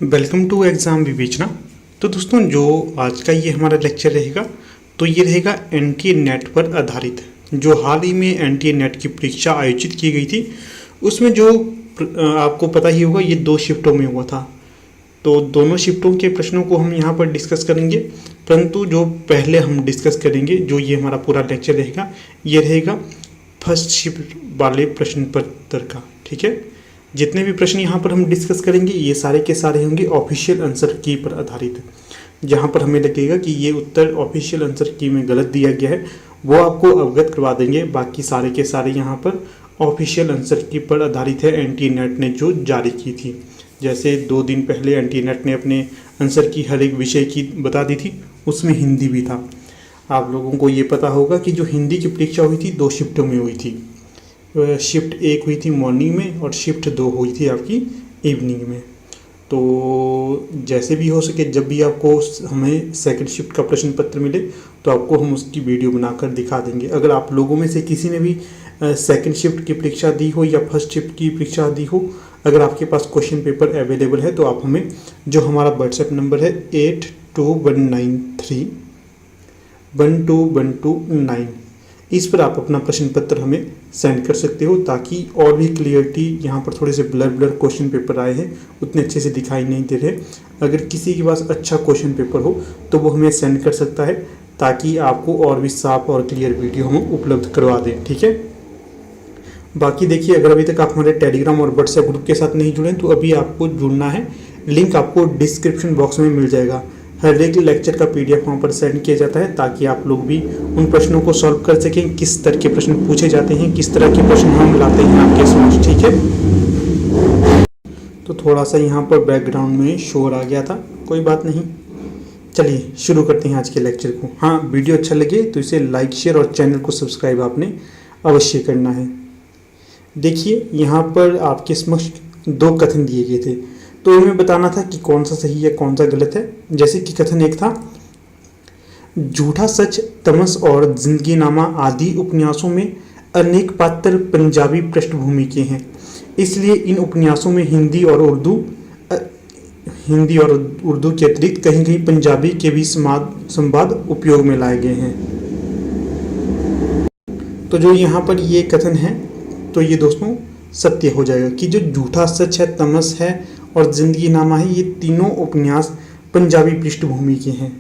Welcome to exam विवेचना। तो दोस्तों, जो आज का ये हमारा लेक्चर रहेगा तो ये रहेगा एनटीए नेट पर आधारित। जो हाल ही में एनटीए नेट की परीक्षा आयोजित की गई थी उसमें जो आपको पता ही होगा ये 2 शिफ्टों में हुआ था। तो दोनों शिफ्टों के प्रश्नों को हम यहाँ पर डिस्कस करेंगे, परंतु जो पहले हम डिस्कस करेंगे जो ये हमारा पूरा लेक्चर रहेगा ये रहेगा फर्स्ट शिफ्ट वाले प्रश्न पत्र का। ठीक है, जितने भी प्रश्न यहाँ पर हम डिस्कस करेंगे ये सारे के सारे होंगे ऑफिशियल आंसर की पर आधारित। जहाँ पर हमें लगेगा कि ये उत्तर ऑफिशियल आंसर की में गलत दिया गया है वो आपको अवगत करवा देंगे। बाकी सारे के सारे यहाँ पर ऑफिशियल आंसर की पर आधारित है, एनटीए नेट ने जो जारी की थी। जैसे 2 दिन पहले एनटीए नेट ने अपने आंसर की हर एक विषय की बता दी थी, उसमें हिंदी भी था। आप लोगों को ये पता होगा कि जो हिंदी की परीक्षा हुई थी 2 शिफ्टों में हुई थी। शिफ्ट 1 हुई थी मॉर्निंग में और शिफ्ट 2 हुई थी आपकी इवनिंग में। तो जैसे भी हो सके जब भी आपको हमें सेकंड शिफ्ट का प्रश्न पत्र मिले तो आपको हम उसकी वीडियो बनाकर दिखा देंगे। अगर आप लोगों में से किसी ने भी सेकंड शिफ्ट की परीक्षा दी हो या फर्स्ट शिफ्ट की परीक्षा दी हो, अगर आपके पास क्वेश्चन पेपर अवेलेबल है तो आप हमें, जो हमारा व्हाट्सएप नंबर है 8219312129, इस पर आप अपना प्रश्न पत्र हमें सेंड कर सकते हो, ताकि और भी क्लियरिटी, यहाँ पर थोड़े से ब्लर ब्लर क्वेश्चन पेपर आए हैं, उतने अच्छे से दिखाई नहीं दे रहे। अगर किसी के पास अच्छा क्वेश्चन पेपर हो तो वो हमें सेंड कर सकता है, ताकि आपको और भी साफ और क्लियर वीडियो हम उपलब्ध करवा दें। ठीक है, बाकी देखिए, अगर अभी तक आप हमारे टेलीग्राम और व्हाट्सएप ग्रुप के साथ नहीं जुड़े तो अभी आपको जुड़ना है। लिंक आपको डिस्क्रिप्शन बॉक्स में मिल जाएगा। हर एक लेक्चर का पीडीएफ वहाँ पर सेंड किया जाता है, ताकि आप लोग भी उन प्रश्नों को सॉल्व कर सकें। किस तरह के प्रश्न पूछे जाते हैं, किस तरह के प्रश्न हम लाते हैं आपके समक्ष। ठीक है, तो थोड़ा सा यहाँ पर बैकग्राउंड में शोर आ गया था, कोई बात नहीं। चलिए शुरू करते हैं आज के लेक्चर को। हाँ, वीडियो अच्छा लगे तो इसे लाइक, शेयर और चैनल को सब्सक्राइब आपने अवश्य करना है। देखिए, यहाँ पर आपके समक्ष 2 कथन दिए गए थे, तो इन्हें बताना था कि कौन सा सही है कौन सा गलत है। जैसे कि कथन 1 था, झूठा सच, तमस और जिंदगीनामा आदि उपन्यासों में अनेक पात्र पंजाबी पृष्ठभूमि के हैं, इसलिए इन उपन्यासों में हिंदी और उर्दू के अतिरिक्त कहीं कहीं पंजाबी के भी संवाद उपयोग में लाए गए हैं। तो जो यहाँ पर ये कथन है तो ये दोस्तों सत्य हो जाएगा कि जो झूठा सच है, तमस है और जिंदगीनामा है, ये तीनों उपन्यास पंजाबी पृष्ठभूमि के हैं।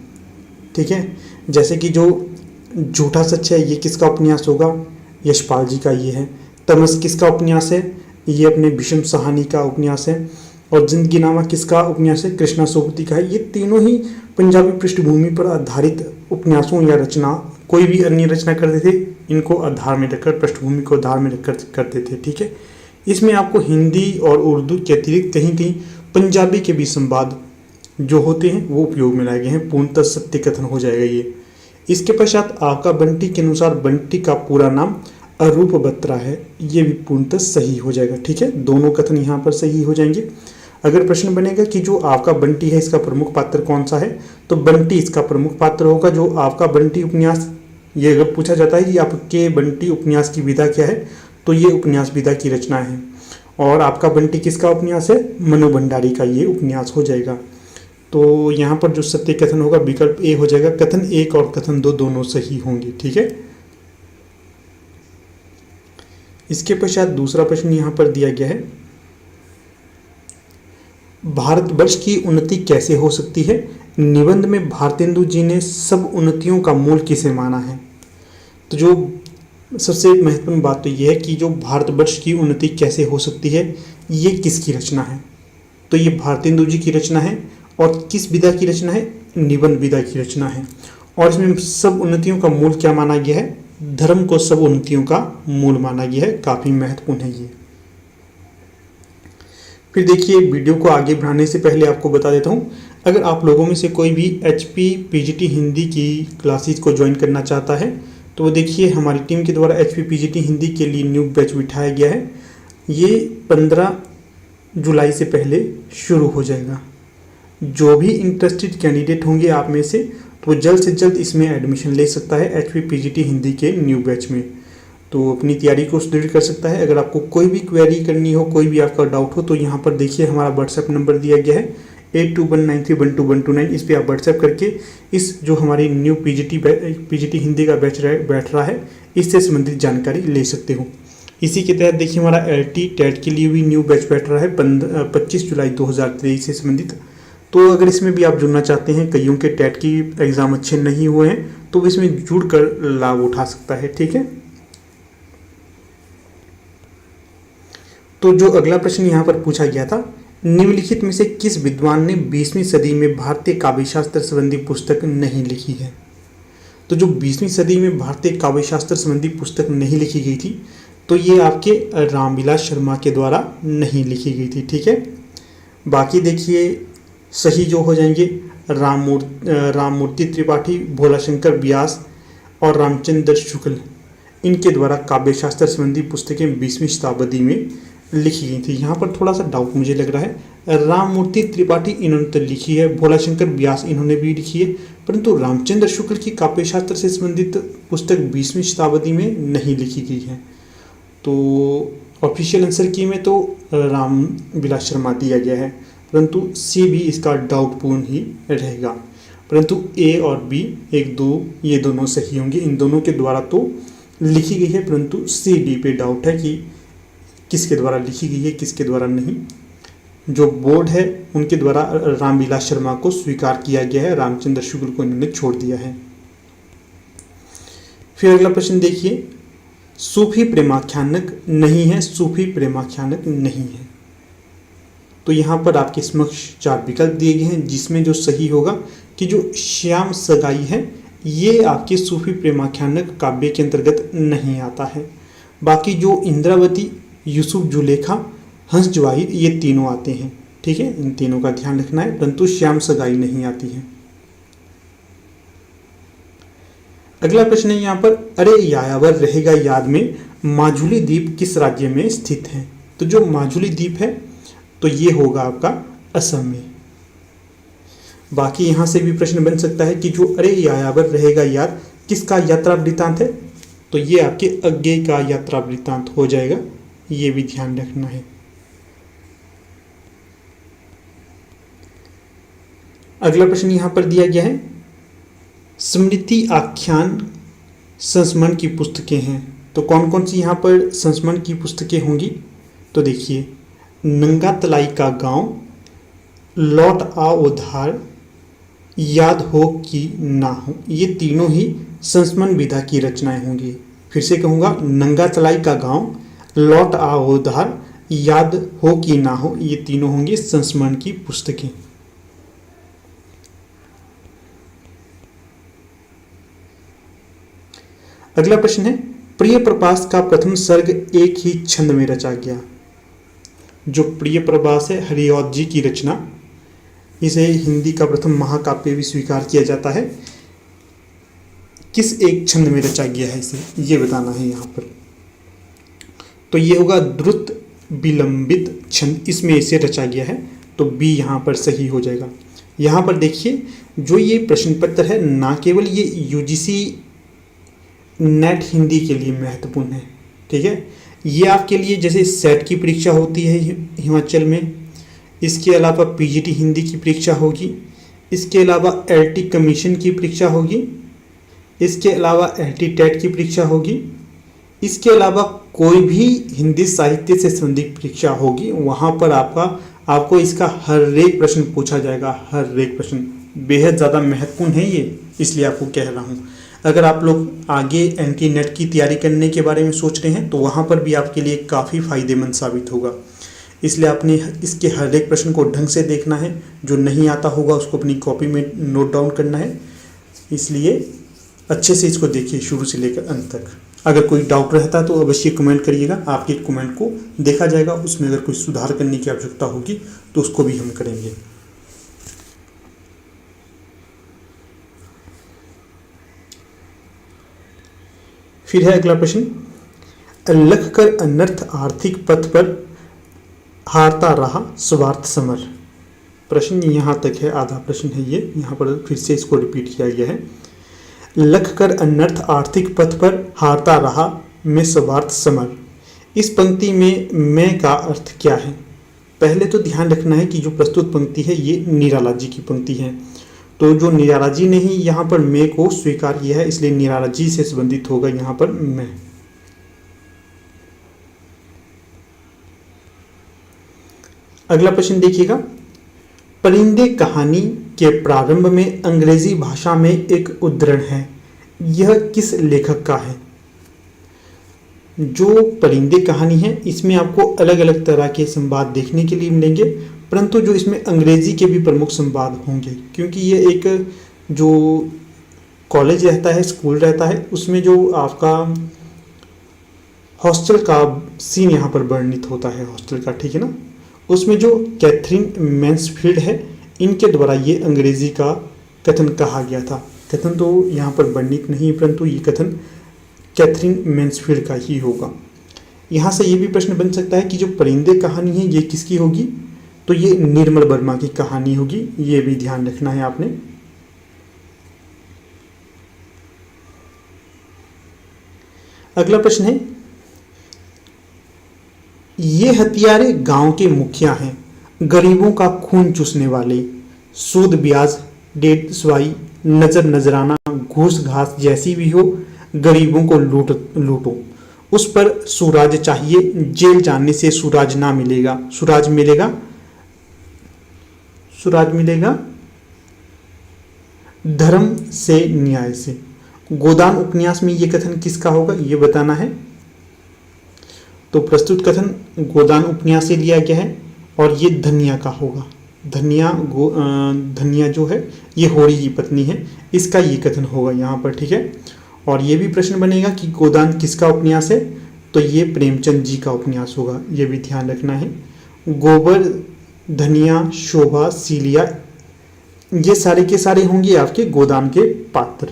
ठीक है, जैसे कि जो झूठा सच है ये किसका उपन्यास होगा? यशपाल जी का ये है। तमस किसका उपन्यास है? ये अपने भीष्म साहनी का उपन्यास है। और जिंदगीनामा किसका उपन्यास है? कृष्णा सोबती का है। ये तीनों ही पंजाबी पृष्ठभूमि पर आधारित उपन्यासों या रचना, कोई भी अन्य रचना करते थे, इनको आधार में रखकर, पृष्ठभूमि को आधार में रखकर करते थे। ठीक है, इसमें आपको हिंदी और उर्दू के अतिरिक्त कहीं कहीं पंजाबी के भी संवाद जो होते हैं वो उपयोग में लाए गए हैं। पूर्णतः सत्य कथन हो जाएगा ये। इसके पश्चात आपका बंटी के अनुसार बंटी का पूरा नाम अरूप बत्रा है, ये भी पूर्णतः सही हो जाएगा। ठीक है, दोनों कथन यहाँ पर सही हो जाएंगे। अगर प्रश्न बनेगा कि जो आपका बंटी है इसका प्रमुख पात्र कौन सा है, तो बंटी इसका प्रमुख पात्र होगा। जो आपका बंटी उपन्यास, ये अगर पूछा जाता है कि आपके बंटी उपन्यास की विधा क्या है, तो ये उपन्यास विधा की रचना है। और आपका बंटी किसका उपन्यास है? मनु भंडारी का ये उपन्यास हो जाएगा। तो यहाँ पर जो सत्य कथन होगा विकल्प ए हो जाएगा। कथन 1 और कथन 2 दोनों सही होंगे। ठीक है, इसके पश्चात दूसरा प्रश्न यहाँ पर दिया गया है, भारतवर्ष की उन्नति कैसे हो सकती है? निबंध में भारतेंदु जी ने सब उन्नतियों का मूल किसे माना है? तो जो सबसे महत्वपूर्ण बात तो ये है कि जो भारतवर्ष की उन्नति कैसे हो सकती है, ये किसकी रचना है? तो ये भारतेंदु जी की रचना है। और किस विधा की रचना है? निबंध विधा की रचना है। और इसमें सब उन्नतियों का मूल क्या माना गया है? धर्म को सब उन्नतियों का मूल माना गया है। काफ़ी महत्वपूर्ण है ये। फिर देखिए, वीडियो को आगे बढ़ाने से पहले आपको बता देता हूँ, अगर आप लोगों में से कोई भी HP PGT हिंदी की क्लासेस को ज्वाइन करना चाहता है तो वो देखिए, हमारी टीम के द्वारा HP PGT हिंदी के लिए न्यू बैच बिठाया गया है। ये 15 जुलाई से पहले शुरू हो जाएगा। जो भी इंटरेस्टेड कैंडिडेट होंगे आप में से, तो वो जल्द से जल्द इसमें एडमिशन ले सकता है HP PGT हिंदी के न्यू बैच में। तो अपनी तैयारी को सुदृढ़ कर सकता है। अगर आपको कोई भी क्वेरी करनी हो, कोई भी आपका डाउट हो, तो यहाँ पर देखिए हमारा व्हाट्सएप नंबर दिया गया है 8219312129 इस पे आप व्हाट्सएप करके इस जो हमारी न्यू पीजीटी हिंदी का बैच बैठ रहा है इससे संबंधित जानकारी ले सकते हो। इसी के तहत देखिए हमारा LT टेट के लिए भी न्यू बैच बैठ रहा है 25 जुलाई 2023 से संबंधित। तो अगर इसमें भी आप जुड़ना चाहते हैं, कईयों के टेट की एग्ज़ाम अच्छे नहीं हुए हैं तो इसमें जुड़ कर लाभ उठा सकता है। ठीक है, तो जो अगला प्रश्न यहाँ पर पूछा गया था, निम्नलिखित में से किस विद्वान ने 20वीं सदी में भारतीय काव्यशास्त्र संबंधी पुस्तक नहीं लिखी है। तो जो 20वीं सदी में भारतीय काव्यशास्त्र संबंधी पुस्तक नहीं लिखी गई थी तो ये आपके रामविलास शर्मा के द्वारा नहीं लिखी गई थी। ठीक है, बाकी देखिए सही जो हो जाएंगे राममूर्ति त्रिपाठी, भोलाशंकर व्यास और रामचंद्र शुक्ल, इनके द्वारा काव्यशास्त्र संबंधी पुस्तकें 20वीं शताब्दी में लिखी गई थी। यहाँ पर थोड़ा सा डाउट मुझे लग रहा है, राममूर्ति त्रिपाठी इन्होंने तो लिखी है, भोलाशंकर व्यास इन्होंने भी लिखी है, परंतु रामचंद्र शुक्ल की काव्यशास्त्र से संबंधित पुस्तक 20वीं शताब्दी में नहीं लिखी गई है। तो ऑफिशियल आंसर की में तो रामविलास शर्मा दिया गया है, परंतु सी भी इसका डाउटपूर्ण ही रहेगा। परंतु ए और बी 1 2 ये दोनों सही होंगे, इन दोनों के द्वारा तो लिखी गई है, परंतु सी डी पे डाउट है कि किसके द्वारा लिखी गई है किसके द्वारा नहीं। जो बोर्ड है उनके द्वारा रामविलास शर्मा को स्वीकार किया गया है, रामचंद्र शुक्ल को इन्होंने छोड़ दिया है। फिर अगला प्रश्न देखिए, सूफी प्रेमाख्यानक नहीं है, सूफी प्रेमाख्यानक नहीं है। तो यहाँ पर आपके समक्ष 4 विकल्प दिए गए हैं, जिसमें जो सही होगा कि जो श्याम सगाई है ये आपके सूफी प्रेमाख्यानक काव्य के अंतर्गत नहीं आता है। बाकी जो इंद्रावती, यूसुफ जुलेखा, हंस जवाहिर ये तीनों आते हैं। ठीक है, इन तीनों का ध्यान रखना है, परंतु श्याम सगाई नहीं आती है। अगला प्रश्न है यहाँ पर, अरे यायावर रहेगा याद में माजुली द्वीप किस राज्य में स्थित है। तो जो माजुली द्वीप है तो ये होगा आपका असम में। बाकी यहाँ से भी प्रश्न बन सकता है कि जो अरे यायावर रहेगा याद किसका यात्रा वृत्तांत है, तो ये आपके अज्ञेय का यात्रा वृत्तांत हो जाएगा, ये भी ध्यान रखना है। अगला प्रश्न यहाँ पर दिया गया है, स्मृति आख्यान संस्मरण की पुस्तकें हैं। तो कौन कौन सी यहाँ पर संस्मरण की पुस्तकें होंगी, तो देखिए नंगा तलाई का गांव, लौट आओ उधार, याद हो कि ना हो, ये तीनों ही संस्मरण विधा की रचनाएं होंगी। फिर से कहूँगा, नंगा तलाई का गांव, लौट आओ उधार, याद हो कि ना हो, ये तीनों होंगी संस्मरण की पुस्तकें। अगला प्रश्न है, प्रिय प्रभास का प्रथम सर्ग एक ही छंद में रचा गया। जो प्रिय प्रभास है हरिऔध जी की रचना, इसे हिंदी का प्रथम महाकाव्य भी स्वीकार किया जाता है। किस एक छंद में रचा गया है इसे ये बताना है यहाँ पर। तो ये होगा द्रुत विलंबित छंद, इसमें इसे रचा गया है, तो बी यहाँ पर सही हो जाएगा। यहाँ पर देखिए जो ये प्रश्न पत्र है ना केवल ये यूजीसी नेट हिंदी के लिए महत्वपूर्ण है। ठीक है, ये आपके लिए जैसे सेट की परीक्षा होती है हिमाचल में, इसके अलावा पीजीटी हिंदी की परीक्षा होगी, इसके अलावा एलटी कमीशन की परीक्षा होगी, इसके अलावा एलटी टेट की परीक्षा होगी, इसके अलावा कोई भी हिंदी साहित्य से संबंधित परीक्षा होगी, वहाँ पर आपको इसका हर एक प्रश्न पूछा जाएगा। हर एक प्रश्न बेहद ज़्यादा महत्वपूर्ण है ये, इसलिए आपको कह रहा हूँ। अगर आप लोग आगे एनटी नेट की तैयारी करने के बारे में सोच रहे हैं तो वहाँ पर भी आपके लिए काफ़ी फ़ायदेमंद साबित होगा। इसलिए आपने इसके हर एक प्रश्न को ढंग से देखना है, जो नहीं आता होगा उसको अपनी कॉपी में नोट डाउन करना है। इसलिए अच्छे से इसको देखिए शुरू से लेकर अंत तक। अगर कोई डाउट रहता है तो अवश्य कमेंट करिएगा, आपके कमेंट को देखा जाएगा, उसमें अगर कोई सुधार करने की आवश्यकता होगी तो उसको भी हम करेंगे। फिर है अगला प्रश्न, लख कर अनर्थ आर्थिक पथ पर हारता रहा स्वार्थ समर। प्रश्न यहाँ तक है, आधा प्रश्न है ये, यहाँ पर फिर से इसको रिपीट किया गया है। लख कर अनर्थ आर्थिक पथ पर हारता रहा मैं स्वार्थ समर। इस पंक्ति में मैं का अर्थ क्या है? पहले तो ध्यान रखना है कि जो प्रस्तुत पंक्ति है ये निराला जी की पंक्ति है। तो जो निराला जी ने ही यहाँ पर मैं को स्वीकार किया है, इसलिए निराला जी से संबंधित होगा यहाँ पर मैं। अगला प्रश्न देखिएगा, परिंदे कहानी के प्रारंभ में अंग्रेजी भाषा में एक उद्धरण है, यह किस लेखक का है? जो परिंदे कहानी है इसमें आपको अलग अलग तरह के संवाद देखने के लिए मिलेंगे, परंतु जो इसमें अंग्रेजी के भी प्रमुख संवाद होंगे, क्योंकि ये एक जो कॉलेज रहता है, स्कूल रहता है, उसमें जो आपका हॉस्टल का सीन यहाँ पर वर्णित होता है, हॉस्टल का, ठीक है ना। उसमें जो कैथरीन मैन्सफील्ड है, इनके द्वारा ये अंग्रेजी का कथन कहा गया था। कथन तो यहाँ पर वर्णित नहीं, परंतु ये कथन कैथरीन मैन्सफील्ड का ही होगा। यहाँ से ये भी प्रश्न बन सकता है कि जो परिंदे कहानी है ये किसकी होगी? तो ये निर्मल वर्मा की कहानी होगी, ये भी ध्यान रखना है आपने। अगला प्रश्न है, ये हत्यारे गांव के मुखिया हैं, गरीबों का खून चूसने वाले, सूद ब्याज, डेढ़ सवाई, नजर नजराना, घूस घास जैसी भी हो, गरीबों को लूटो, उस पर सुराज चाहिए, जेल जाने से सुराज ना मिलेगा, सुराज मिलेगा धर्म से, न्याय से। गोदान उपन्यास में ये कथन किसका होगा, ये बताना है। तो प्रस्तुत कथन गोदान उपन्यास से लिया गया है और ये धनिया का होगा। धनिया जो है ये होरी की पत्नी है, इसका ये कथन होगा यहाँ पर, ठीक है। और ये भी प्रश्न बनेगा कि गोदान किसका उपन्यास है, तो ये प्रेमचंद जी का उपन्यास होगा, ये भी ध्यान रखना है। गोबर, धनिया, शोभा, सीलिया, ये सारे के सारे होंगे आपके गोदान के पात्र।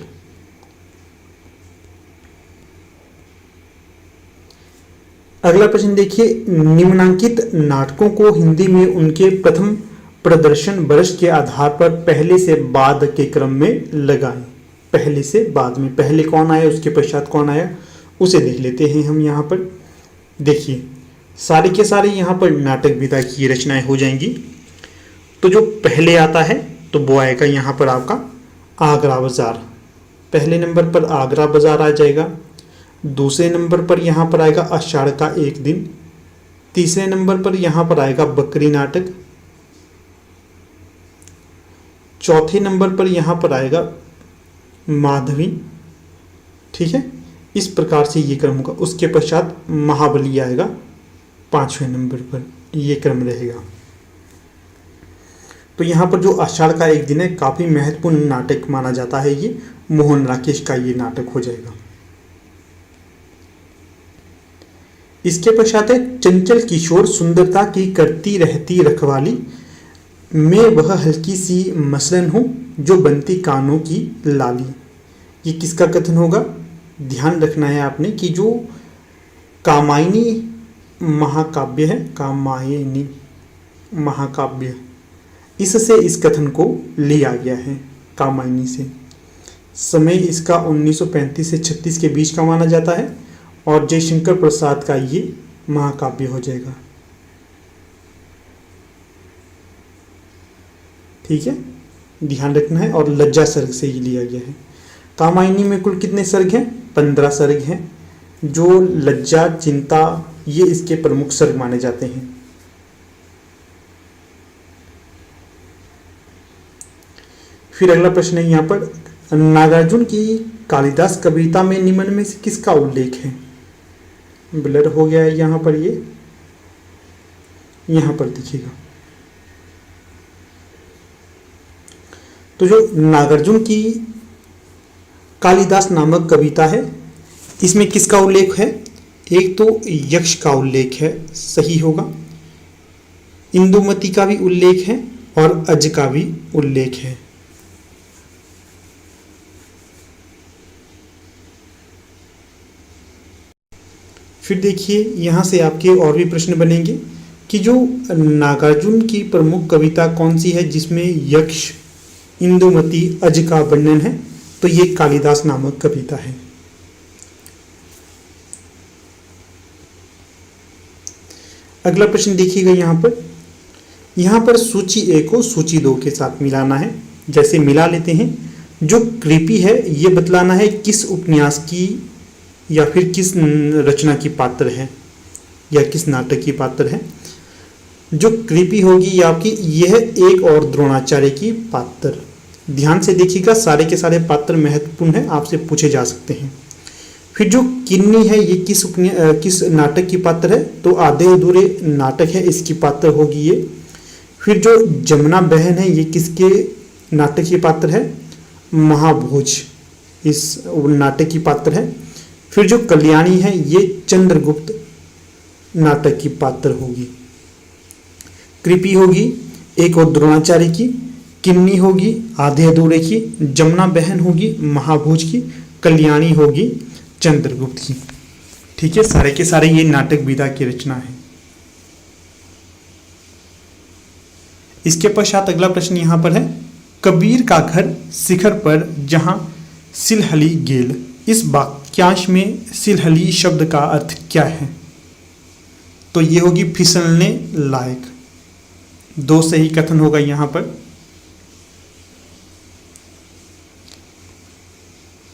अगला प्रश्न देखिए, निम्नांकित नाटकों को हिंदी में उनके प्रथम प्रदर्शन वर्ष के आधार पर पहले से बाद के क्रम में लगाएं। पहले से बाद में, पहले कौन आया उसके पश्चात कौन आया उसे देख लेते हैं हम यहाँ पर। देखिए सारे के सारे यहाँ पर नाटक विधा की रचनाएं हो जाएंगी। तो जो पहले आता है तो वो आएगा यहाँ पर आपका आगरा बाजार, पहले नंबर पर आगरा बाजार आ जाएगा। दूसरे नंबर पर यहाँ पर आएगा आषाढ़ का एक दिन। तीसरे नंबर पर यहाँ पर आएगा बकरी नाटक। चौथे नंबर पर यहाँ पर आएगा माधवी, ठीक है। इस प्रकार से ये क्रम होगा। उसके पश्चात महाबली आएगा 5वें नंबर पर, ये क्रम रहेगा। तो यहाँ पर जो आषाढ़ का एक दिन है काफ़ी महत्वपूर्ण नाटक माना जाता है, ये मोहन राकेश का ये नाटक हो जाएगा। इसके पश्चात है चंचल किशोर सुंदरता की करती रहती रखवाली, मैं वह हल्की सी मसलन हूँ जो बनती कानों की लाली। ये किसका कथन होगा? ध्यान रखना है आपने कि जो कामायनी महाकाव्य है, कामायनी महाकाव्य, इससे इस कथन को लिया गया है, कामायनी से। समय इसका 1935 से 36 के बीच का माना जाता है और जयशंकर प्रसाद का ये महाकाव्य हो जाएगा, ठीक है, ध्यान रखना है। और लज्जा सर्ग से ही लिया गया है। कामायनी में कुल कितने सर्ग हैं? 15 सर्ग हैं। जो लज्जा, चिंता, ये इसके प्रमुख सर्ग माने जाते हैं। फिर अगला प्रश्न है यहाँ पर, नागार्जुन की कालिदास कविता में निम्न में से किसका उल्लेख है? ब्लर हो गया है यहाँ पर, ये यहाँ पर दिखेगा। तो जो नागार्जुन की कालिदास नामक कविता है इसमें किसका उल्लेख है? एक तो यक्ष का उल्लेख है, सही होगा। इंदुमती का भी उल्लेख है और अज का भी उल्लेख है। फिर देखिए यहाँ से आपके और भी प्रश्न बनेंगे कि जो नागार्जुन की प्रमुख कविता कौन सी है जिसमें यक्ष, इंदुमती, अज का वर्णन है? तो ये कालिदास नामक कविता है। अगला प्रश्न देखिएगा यहाँ पर, यहाँ पर सूची ए को सूची 2 के साथ मिलाना है। जैसे मिला लेते हैं, जो कृपी है ये बतलाना है किस उपन्यास की या फिर किस रचना की पात्र है या किस नाटक की पात्र है। जो कृपी होगी ये आपकी यह एक और द्रोणाचार्य की पात्र। ध्यान से देखिएगा, सारे के सारे पात्र महत्वपूर्ण हैं, आपसे पूछे जा सकते हैं। फिर जो किन्नी है ये किस नाटक की पात्र है, तो आधे अधूरे नाटक है इसकी पात्र होगी ये। फिर जो जमुना बहन है ये किसके नाटक की पात्र है, महाभोज इस नाटक की पात्र है। फिर जो कल्याणी है ये चंद्रगुप्त नाटक की पात्र होगी। कृपी होगी एक और द्रोणाचार्य की, किन्नी होगी आधे अधूरे की, जमुना बहन होगी महाभोज की, कल्याणी होगी चंद्रगुप्त की। ठीक है, सारे के सारे ये नाटक विधा की रचना है। इसके पश्चात अगला प्रश्न यहां पर है, कबीर का घर शिखर पर जहां सिलहली गेल। इस वाक्यांश में सिलहली शब्द का अर्थ क्या है, तो ये होगी फिसलने लायक। 2 सही कथन होगा यहां पर।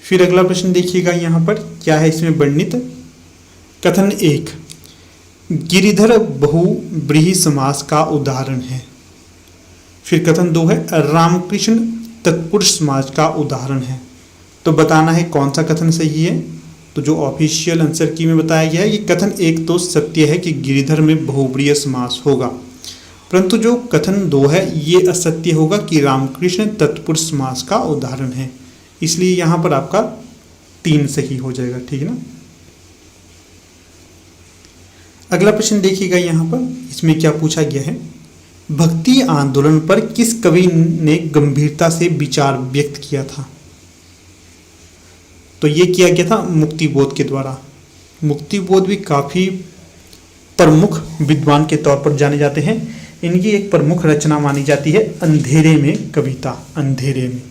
फिर अगला प्रश्न देखिएगा यहां पर क्या है इसमें वर्णित। कथन 1, गिरिधर बहुव्रीहि समास का उदाहरण है। फिर कथन 2 है, रामकृष्ण तत्पुरुष समास का उदाहरण है। तो बताना है कौन सा कथन सही है। तो जो ऑफिशियल आंसर की में बताया गया है, ये कथन 1 तो सत्य है कि गिरिधर में बहुव्रीहि समास होगा, परंतु जो कथन 2 है ये असत्य होगा कि रामकृष्ण तत्पुरुष समास का उदाहरण है। इसलिए यहां पर आपका 3 सही हो जाएगा। ठीक है ना। अगला प्रश्न देखिएगा यहां पर, इसमें क्या पूछा गया है, भक्ति आंदोलन पर किस कवि ने गंभीरता से विचार व्यक्त किया था। तो ये किया गया था मुक्तिबोध के द्वारा। मुक्तिबोध भी काफी प्रमुख विद्वान के तौर पर जाने जाते हैं। इनकी एक प्रमुख रचना मानी जाती है अंधेरे में कविता। अंधेरे में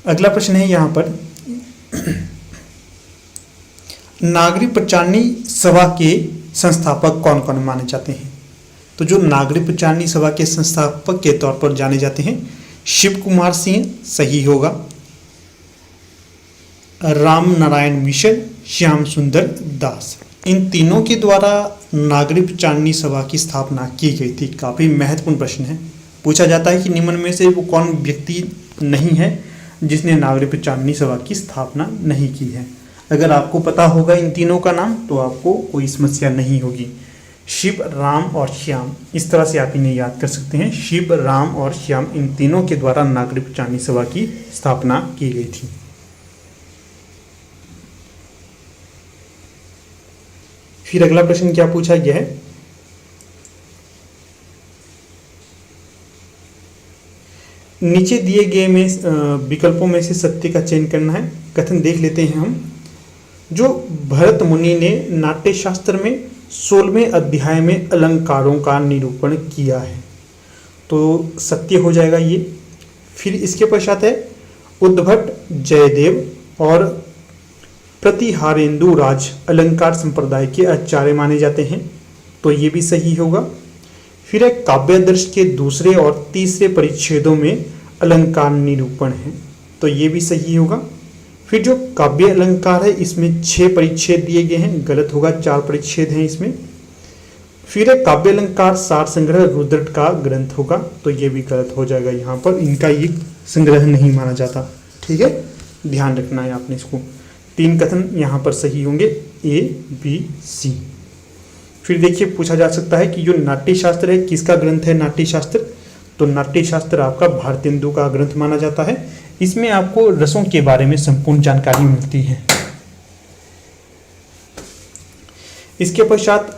अगला प्रश्न है यहां पर, नागरिक प्रचारणी सभा के संस्थापक कौन कौन माने जाते हैं। तो जो नागरिक प्रचारणी सभा के संस्थापक के तौर पर जाने जाते हैं, शिव कुमार सिंह सही होगा, राम नारायण मिश्र, श्याम सुंदर दास, इन तीनों के द्वारा नागरिक प्रचारणी सभा की स्थापना की गई थी। काफी महत्वपूर्ण प्रश्न है। पूछा जाता है कि निम्न में से वो कौन व्यक्ति नहीं है जिसने नागरिक प्रचारणी सभा की स्थापना नहीं की है। अगर आपको पता होगा इन तीनों का नाम तो आपको कोई समस्या नहीं होगी। शिव, राम और श्याम, इस तरह से आप इन्हें याद कर सकते हैं। शिव, राम और श्याम, इन तीनों के द्वारा नागरिक प्रचारणी सभा की स्थापना की गई थी। फिर अगला प्रश्न क्या पूछा गया है, नीचे दिए गए में विकल्पों में से सत्य का चयन करना है। कथन देख लेते हैं हम। जो भरत मुनि ने नाट्यशास्त्र में 16वें अध्याय में अलंकारों का निरूपण किया है, तो सत्य हो जाएगा ये। फिर इसके पश्चात है, उद्भट, जयदेव और प्रतिहारेंदु राज अलंकार संप्रदाय के आचार्य माने जाते हैं, तो ये भी सही होगा। फिर है, काव्यादर्श के दूसरे और तीसरे परिच्छेदों में अलंकार निरूपण है, तो ये भी सही होगा। फिर जो काव्य अलंकार है इसमें 6 परिच्छेद दिए गए हैं, गलत होगा, 4 परिच्छेद हैं इसमें। फिर है, काव्य अलंकार सार संग्रह रुद्रट का ग्रंथ होगा, तो ये भी गलत हो जाएगा। यहाँ पर इनका ये संग्रह नहीं माना जाता। ठीक है, ध्यान रखना है आपने इसको। 3 कथन यहाँ पर सही होंगे, A, B, C। फिर देखिए पूछा जा सकता है कि जो नाट्यशास्त्र है किसका ग्रंथ है नाट्यशास्त्र, तो नाट्यशास्त्र आपका भारतेंदु का ग्रंथ माना जाता है। इसमें आपको रसों के बारे में संपूर्ण जानकारी मिलती है। इसके पश्चात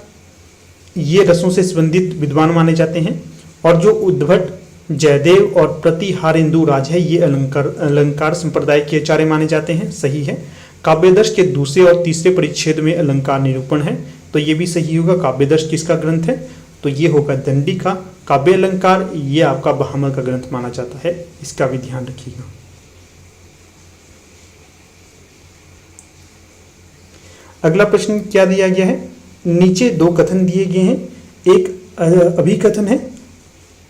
ये रसों से संबंधित विद्वान माने जाते हैं, और जो उद्भट, जयदेव और प्रतिहारेंदु राज है ये अलंकार संप्रदाय के आचार्य माने जाते हैं, सही है। काव्यदर्श के दूसरे और तीसरे परिच्छेद में अलंकार निरूपण है, तो ये भी सही होगा। काव्यदर्श किसका ग्रंथ है, तो ये होगा दंडी का। काव्य अलंकार ये आपका बहामल का ग्रंथ माना जाता है, इसका भी ध्यान रखिएगा। अगला प्रश्न क्या दिया गया है, नीचे दो कथन दिए गए हैं, एक अभिकथन है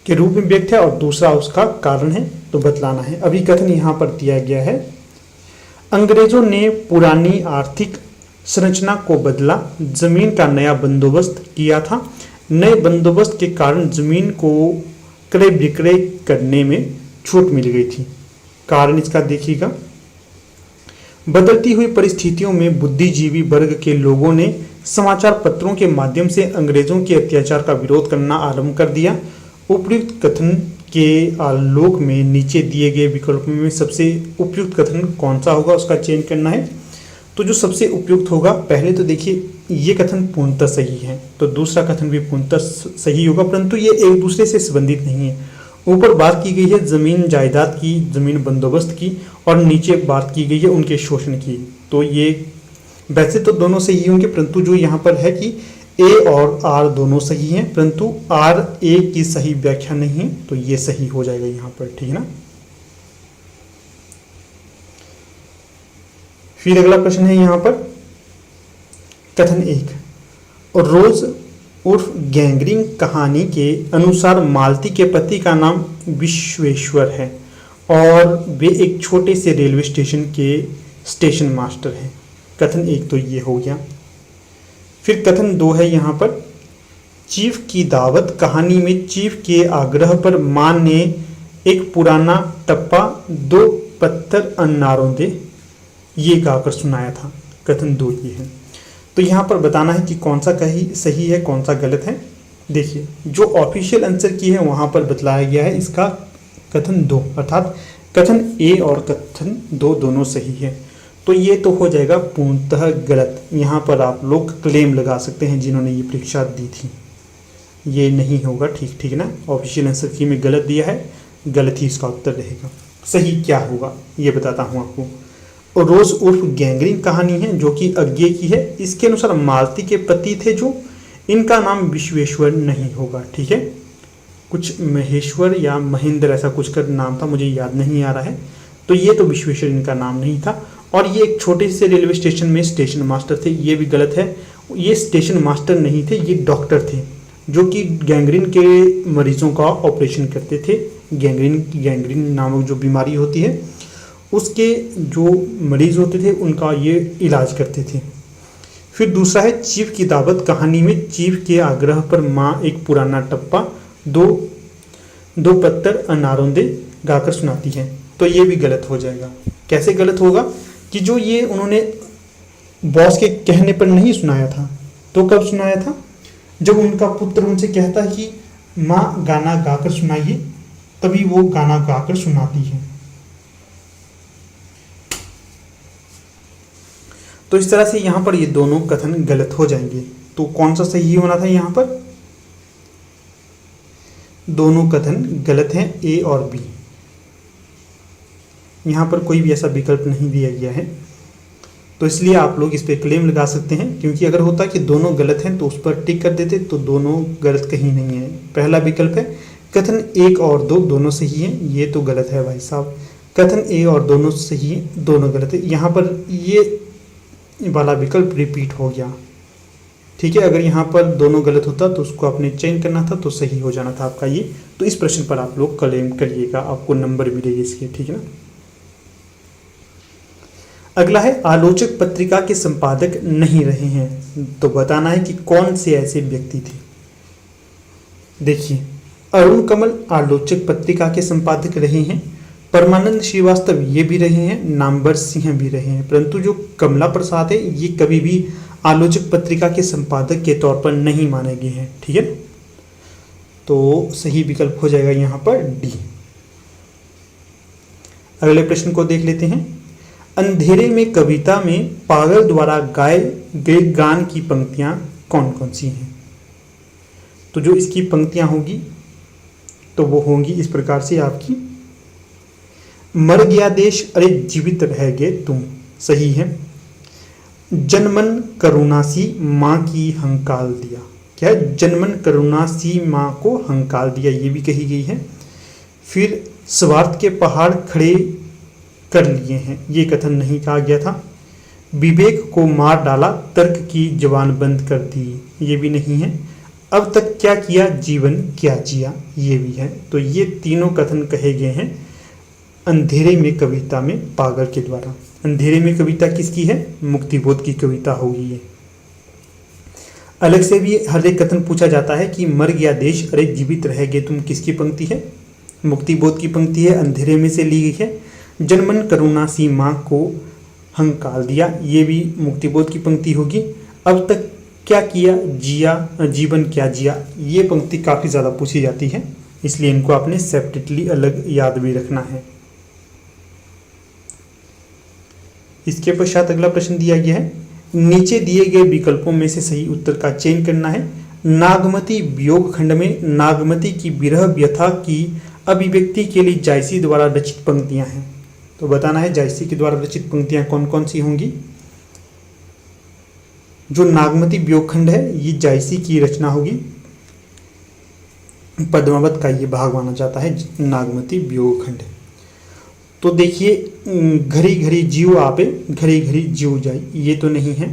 के रूप में व्यक्त है और दूसरा उसका कारण है, तो बतलाना है। अभिकथन यहाँ पर दिया गया है, अंग्रेजों ने पुरानी आर्थिक संरचना को बदला, जमीन का नया बंदोबस्त किया था। नए बंदोबस्त के कारण जमीन को क्रय विक्रय करने में छूट मिल गई थी। कारण इसका देखिएगा, बदलती हुई परिस्थितियों में बुद्धिजीवी वर्ग के लोगों ने समाचार पत्रों के माध्यम से अंग्रेजों के अत्याचार का विरोध करना आरंभ कर दिया। उपयुक्त कथन के आलोक में नीचे दिए गए विकल्पों में सबसे उपयुक्त कथन कौन सा होगा उसका चयन करना है। तो जो सबसे उपयुक्त होगा, पहले तो देखिए ये कथन पूर्णतः सही है, तो दूसरा कथन भी पूर्णतः सही होगा, परंतु ये एक दूसरे से संबंधित नहीं है। ऊपर बात की गई है जमीन जायदाद की, जमीन बंदोबस्त की, और नीचे बात की गई है उनके शोषण की। तो ये वैसे तो दोनों सही होंगे, परंतु जो यहाँ पर है कि ए और आर दोनों सही हैं, परंतु आर ए की सही व्याख्या नहीं है, तो ये सही हो जाएगा यहाँ पर, ठीक है ना। फिर अगला प्रश्न है यहाँ पर कथन 1, रोज उर्फ गैंगरिंग कहानी के अनुसार मालती के पति का नाम विश्वेश्वर है और वे एक छोटे से रेलवे स्टेशन के स्टेशन मास्टर हैं। कथन 1 तो ये हो गया। फिर कथन 2 है यहाँ पर, चीफ की दावत कहानी में चीफ के आग्रह पर मां ने एक पुराना टप्पा 2 पत्थर अनारों दे ये गाकर सुनाया था। कथन 2 ये है। तो यहाँ पर बताना है कि कौन सा सही है कौन सा गलत है। देखिए जो ऑफिशियल आंसर की है वहाँ पर बतलाया गया है इसका कथन 2, अर्थात कथन ए और कथन 2 दोनों सही है। तो ये तो हो जाएगा पूर्णतः गलत। यहाँ पर आप लोग क्लेम लगा सकते हैं जिन्होंने ये परीक्षा दी थी, ये नहीं होगा, ठीक है ना। ऑफिशियल आंसर की में गलत दिया है, गलत ही इसका उत्तर रहेगा। सही क्या होगा ये बताता हूँ आपको। और रोज उर्फ गैंगरिंग कहानी है जो कि अज्ञे की है। इसके अनुसार मालती के पति थे जो, इनका नाम विश्वेश्वर नहीं होगा, ठीक है। कुछ महेश्वर या महेंद्र ऐसा कुछ का नाम था, मुझे याद नहीं आ रहा है। तो ये तो विश्वेश्वर इनका नाम नहीं था। और ये एक छोटे से रेलवे स्टेशन में स्टेशन मास्टर थे, ये भी गलत है। ये स्टेशन मास्टर नहीं थे, ये डॉक्टर थे जो कि गैंग्रीन के मरीजों का ऑपरेशन करते थे। गैंग्रीन नामक जो बीमारी होती है उसके जो मरीज होते थे उनका ये इलाज करते थे। फिर दूसरा है, चीफ की दावत कहानी में चीफ के आग्रह पर माँ एक पुराना टप्पा दो पत्थर अनारों दे गाकर सुनाती है। तो ये भी गलत हो जाएगा। कैसे गलत होगा कि जो ये उन्होंने बॉस के कहने पर नहीं सुनाया था, तो कब सुनाया था? जब उनका पुत्र उनसे कहता है कि माँ गाना गाकर सुनाइए, तभी वो गाना गाकर सुनाती है। तो इस तरह से यहाँ पर ये दोनों कथन गलत हो जाएंगे। तो कौन सा सही होना था यहाँ पर? दोनों कथन गलत हैं, ए और बी। यहाँ पर कोई भी ऐसा विकल्प नहीं दिया गया है, तो इसलिए आप लोग इस पर क्लेम लगा सकते हैं। क्योंकि अगर होता कि दोनों गलत हैं तो उस पर टिक कर देते, तो दोनों गलत कहीं नहीं है। पहला विकल्प है कथन 1 और 2 दोनों सही हैं, ये तो गलत है भाई साहब। कथन ए और दोनों सही है, दोनों गलत है। यहाँ पर ये वाला विकल्प रिपीट हो गया, ठीक है। अगर यहाँ पर दोनों गलत होता तो उसको आपने चेंज करना था, तो सही हो जाना था आपका ये। तो इस प्रश्न पर आप लोग क्लेम करिएगा, आपको नंबर मिलेगी इसके, ठीक है ना। अगला है, आलोचक पत्रिका के संपादक नहीं रहे हैं, तो बताना है कि कौन से ऐसे व्यक्ति थे। देखिए, अरुण कमल आलोचक पत्रिका के संपादक रहे हैं, परमानंद श्रीवास्तव ये भी रहे हैं, नामवर सिंह भी रहे हैं, परंतु जो कमला प्रसाद है ये कभी भी आलोचक पत्रिका के संपादक के तौर पर नहीं माने गए हैं, ठीक है। तो सही विकल्प हो जाएगा यहाँ पर डी। अगले प्रश्न को देख लेते हैं। अंधेरे में कविता में पागल द्वारा गाए गए गान की पंक्तियां कौन कौन सी हैं? तो जो इसकी पंक्तियां होगी तो वो होंगी इस प्रकार से आपकी, मर गया देश अरे जीवित रह गए तुम, सही है। जनमन करुणासी माँ की हंकाल दिया, क्या है? जनमन करुणासी माँ को हंकाल दिया, ये भी कही गई है। फिर स्वार्थ के पहाड़ खड़े कर लिए हैं, ये कथन नहीं कहा गया था। विवेक को मार डाला, तर्क की जबान बंद कर दी, ये भी नहीं है। अब तक क्या किया, जीवन क्या जिया, ये भी है। तो ये तीनों कथन कहे गए हैं अंधेरे में कविता में पागल के द्वारा। अंधेरे में कविता किसकी है, मुक्तिबोध की कविता होगी ये। अलग से भी हर एक कथन पूछा जाता है कि मर गया देश, अरे जीवित रह गए तुम, किसकी पंक्ति है, मुक्तिबोध की पंक्ति है, अंधेरे में से ली गई है। जनमन करुणा सी माँ को हंकार दिया, ये भी मुक्तिबोध की पंक्ति होगी। अब तक क्या किया, जिया, जीवन क्या जिया, ये पंक्ति काफ़ी ज़्यादा पूछी जाती है, इसलिए इनको आपने सेपरेटली अलग याद भी रखना है। इसके पश्चात अगला प्रश्न दिया गया है, नीचे दिए गए विकल्पों में से सही उत्तर का चयन करना है। नागमती वियोग खंड में नागमती की विरह व्यथा की अभिव्यक्ति के लिए जायसी द्वारा रचित पंक्तियां हैं। तो बताना है जायसी के द्वारा रचित पंक्तियां कौन कौन सी होंगी। जो नागमती वियोग खंड है ये जायसी की रचना होगी, पद्मावत का ये भाग माना जाता है नागमती वियोग खंड। तो देखिए, घड़ी घड़ी जीव आपे, घड़ी घड़ी जीव जाई, ये तो नहीं है।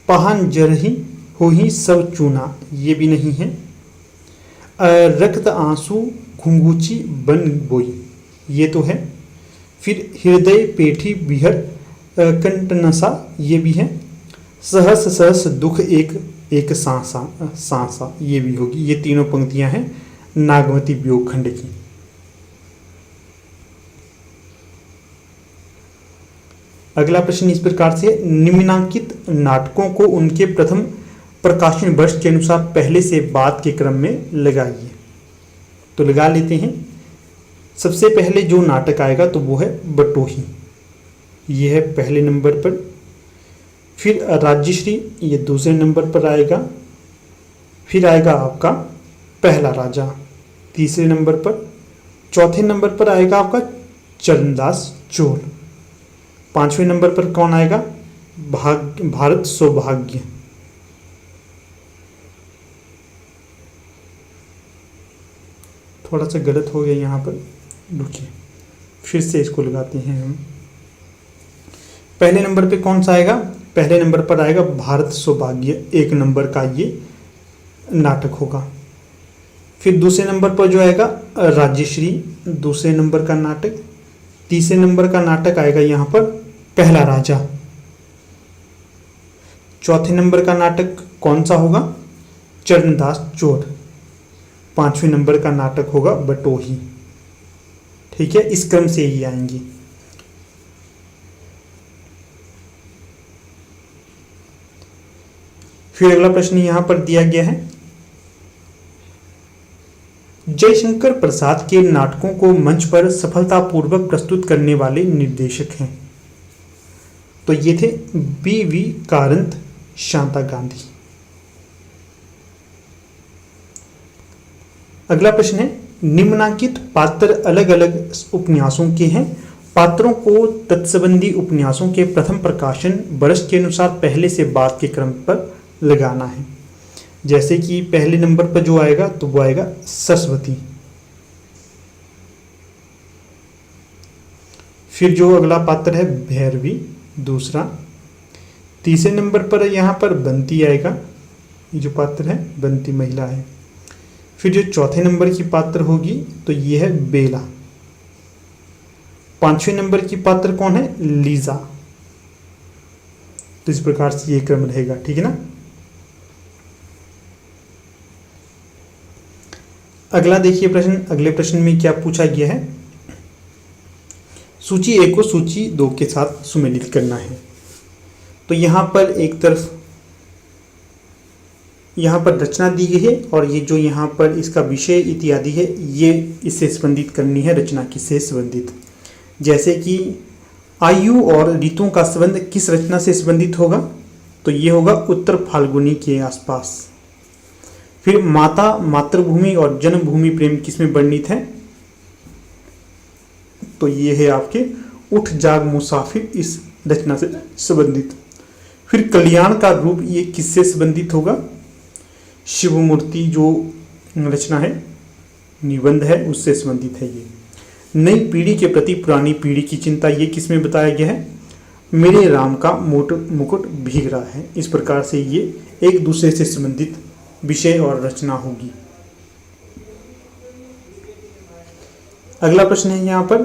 पहान जरही हो ही सब चूना, ये भी नहीं है। रक्त आंसू घुंघूची बन बोई, ये तो है। फिर हृदय पेठी बिहर कंटनसा, ये भी है। सहस सहस दुख एक एक सांसा सांसा, ये भी होगी। ये तीनों पंक्तियां हैं नागमती वियोग खंड की। अगला प्रश्न इस प्रकार से, निम्नांकित नाटकों को उनके प्रथम प्रकाशन वर्ष के अनुसार पहले से बाद के क्रम में लगाइए। तो लगा लेते हैं। सबसे पहले जो नाटक आएगा तो वो है बटोही, ये है पहले नंबर पर। फिर राज्यश्री, ये दूसरे नंबर पर आएगा। फिर आएगा आपका पहला राजा तीसरे नंबर पर। चौथे नंबर पर आएगा आपका चरणदास चोर। पांचवें नंबर पर कौन आएगा, भारत सौभाग्य। थोड़ा सा गलत हो गया यहाँ पर, रुकिए फिर से इसको लगाते हैं हम। पहले नंबर पे कौन सा आएगा, पहले नंबर पर आएगा भारत सौभाग्य, एक नंबर का ये नाटक होगा। फिर दूसरे नंबर पर जो आएगा राज्यश्री, दूसरे नंबर का नाटक। तीसरे नंबर का नाटक आएगा यहाँ पर पहला राजा। चौथे नंबर का नाटक कौन सा होगा, चरणदास चोर। पांचवें नंबर का नाटक होगा बटोही। ठीक है, इस क्रम से ही आएंगी। फिर अगला प्रश्न यहां पर दिया गया है, जयशंकर प्रसाद के नाटकों को मंच पर सफलतापूर्वक प्रस्तुत करने वाले निर्देशक हैं। तो ये थे बी कारंत, शांता गांधी। अगला प्रश्न है, निम्नांकित पात्र अलग अलग उपन्यासों के हैं। पात्रों को तत्संबंधी उपन्यासों के प्रथम प्रकाशन वर्ष के अनुसार पहले से बाद के क्रम पर लगाना है। जैसे कि पहले नंबर पर जो आएगा तो वो आएगा सरस्वती। फिर जो अगला पात्र है भैरवी, दूसरा। तीसरे नंबर पर यहाँ पर बंती आएगा, ये जो पात्र है बंती महिला है। फिर जो चौथे नंबर की पात्र होगी तो ये है बेला। पांचवें नंबर की पात्र कौन है, लीजा। तो इस प्रकार से ये क्रम रहेगा, ठीक है ना। अगला देखिए प्रश्न, अगले प्रश्न में क्या पूछा गया है, सूची 1 को सूची 2 के साथ सुमेलित करना है। तो यहाँ पर एक तरफ यहाँ पर रचना दी गई है और ये जो यहाँ पर इसका विषय इत्यादि है ये इससे संबंधित करनी है, रचना किससे संबंधित। जैसे कि आयु और ऋतुओं का संबंध किस रचना से संबंधित होगा, तो ये होगा उत्तर फाल्गुनी के आसपास। फिर माता, मातृभूमि और जन्मभूमि प्रेम किसमें वर्णित है, तो ये है आपके उठ जाग मुसाफिर, इस रचना से संबंधित। फिर कल्याण का रूप, ये किससे संबंधित होगा, शिवमूर्ति जो रचना है, निबंध है, उससे संबंधित है ये। नई पीढ़ी के प्रति पुरानी पीढ़ी की चिंता, ये किसमें बताया गया है, मेरे राम का मुकुट भीग रहा है। इस प्रकार से ये एक दूसरे से संबंधित विषय और रचना होगी। अगला प्रश्न है यहाँ पर,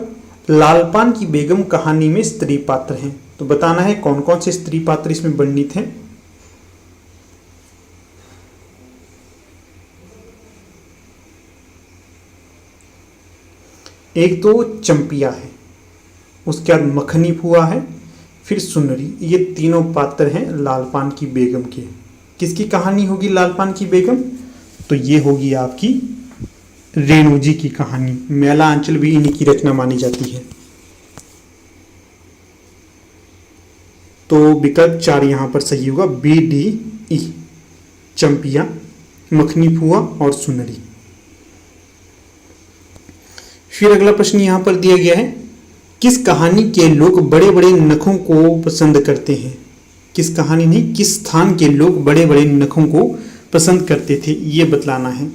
लालपान की बेगम कहानी में स्त्री पात्र हैं, तो बताना है कौन कौन से स्त्री पात्र इसमें वर्णित हैं। एक तो चंपिया है, उसके बाद मखनी फुआ है, फिर सुनरी। ये तीनों पात्र हैं लालपान की बेगम के। किसकी कहानी होगी लालपान की बेगम? तो ये होगी आपकी रेणु जी की कहानी। मेला अंचल भी इन्हीं की रचना मानी जाती है। तो विकल्प 4 यहां पर सही होगा, B D E, Champiya, Makhni फुआ और सुनरी। फिर अगला प्रश्न यहां पर दिया गया है, किस कहानी के लोग बड़े बड़े नखों को पसंद करते हैं? किस कहानी नहीं, किस स्थान के लोग बड़े बड़े नखों को पसंद करते थे, ये बतलाना है।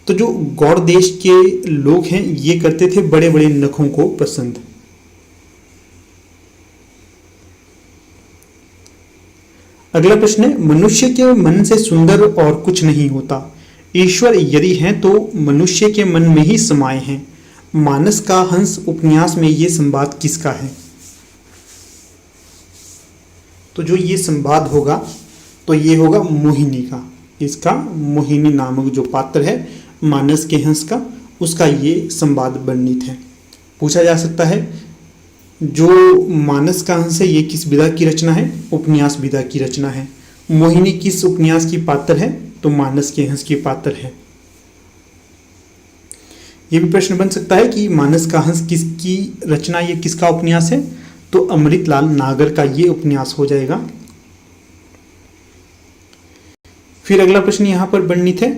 तो जो गौड़ देश के लोग हैं ये करते थे बड़े बड़े नखों को पसंद। अगला प्रश्न है, मनुष्य के मन से सुंदर और कुछ नहीं होता। ईश्वर यदि हैं तो मनुष्य के मन में ही समाये हैं। मानस का हंस उपन्यास में ये संवाद किसका है? तो जो ये संवाद होगा तो ये होगा मोहिनी का। इसका मोहिनी नामक जो पात्र है मानस के हंस का, उसका ये संवाद वर्णित है। पूछा जा सकता है जो मानस का हंस है ये किस विधा की रचना है? उपन्यास विधा की रचना है। मोहिनी किस उपन्यास की पात्र है? तो मानस के हंस की पात्र है। ये भी प्रश्न बन सकता है कि मानस का हंस किसकी रचना, ये किसका उपन्यास है? तो अमृतलाल नागर का ये उपन्यास हो जाएगा। फिर अगला प्रश्न यहां पर वर्णित है,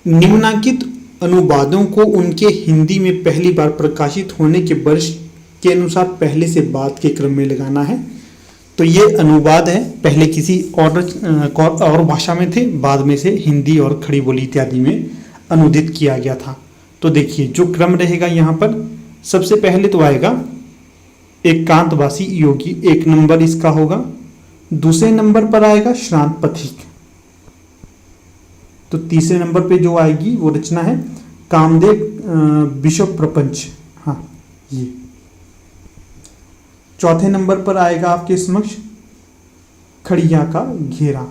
निम्नांकित अनुवादों को उनके हिंदी में पहली बार प्रकाशित होने के वर्ष के अनुसार पहले से बाद के क्रम में लगाना है। तो ये अनुवाद है, पहले किसी और भाषा में थे, बाद में से हिंदी और खड़ी बोली इत्यादि में अनुदित किया गया था। तो देखिए जो क्रम रहेगा यहाँ पर, सबसे पहले तो आएगा एकांतवासी योगी, 1 नंबर इसका होगा। दूसरे नंबर पर आएगा श्रांत पथिक। तो तीसरे नंबर पे जो आएगी वो रचना है कामदेव विश्व प्रपंच, हाँ ये। चौथे नंबर पर आएगा आपके समक्ष खड़िया का घेरा।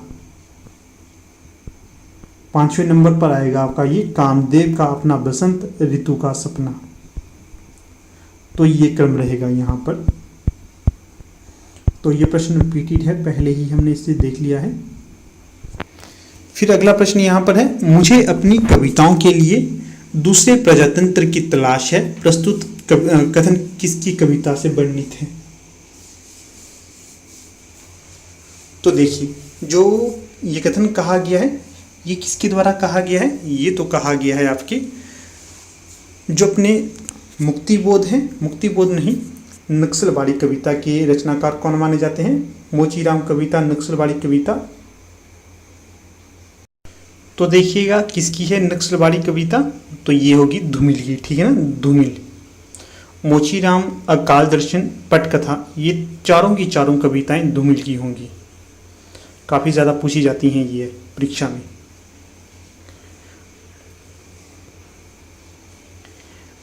5वें नंबर पर आएगा आपका ये कामदेव का अपना बसंत ऋतु का सपना। तो ये क्रम रहेगा यहाँ पर। तो ये प्रश्न रिपीटेड है, पहले ही हमने इसे देख लिया है। फिर अगला प्रश्न यहाँ पर है, मुझे अपनी कविताओं के लिए दूसरे प्रजातंत्र की तलाश है। प्रस्तुत कथन किसकी कविता से वर्णित है? तो देखिए जो ये कथन कहा गया है ये किसके द्वारा कहा गया है? ये तो कहा गया है आपके जो अपने मुक्तिबोध है, मुक्तिबोध नहीं, नक्सलवाड़ी कविता के रचनाकार कौन माने जाते हैं? मोचीराम कविता, नक्सलवाड़ी कविता। तो देखिएगा किसकी है नक्सलवाड़ी कविता? तो ये होगी धूमिल की, ठीक है ना, धूमिल। मोचीराम, अकाल दर्शन, पटकथा, ये चारों की चारों कविताएं धूमिल की होंगी। काफ़ी ज़्यादा पूछी जाती हैं ये परीक्षा में।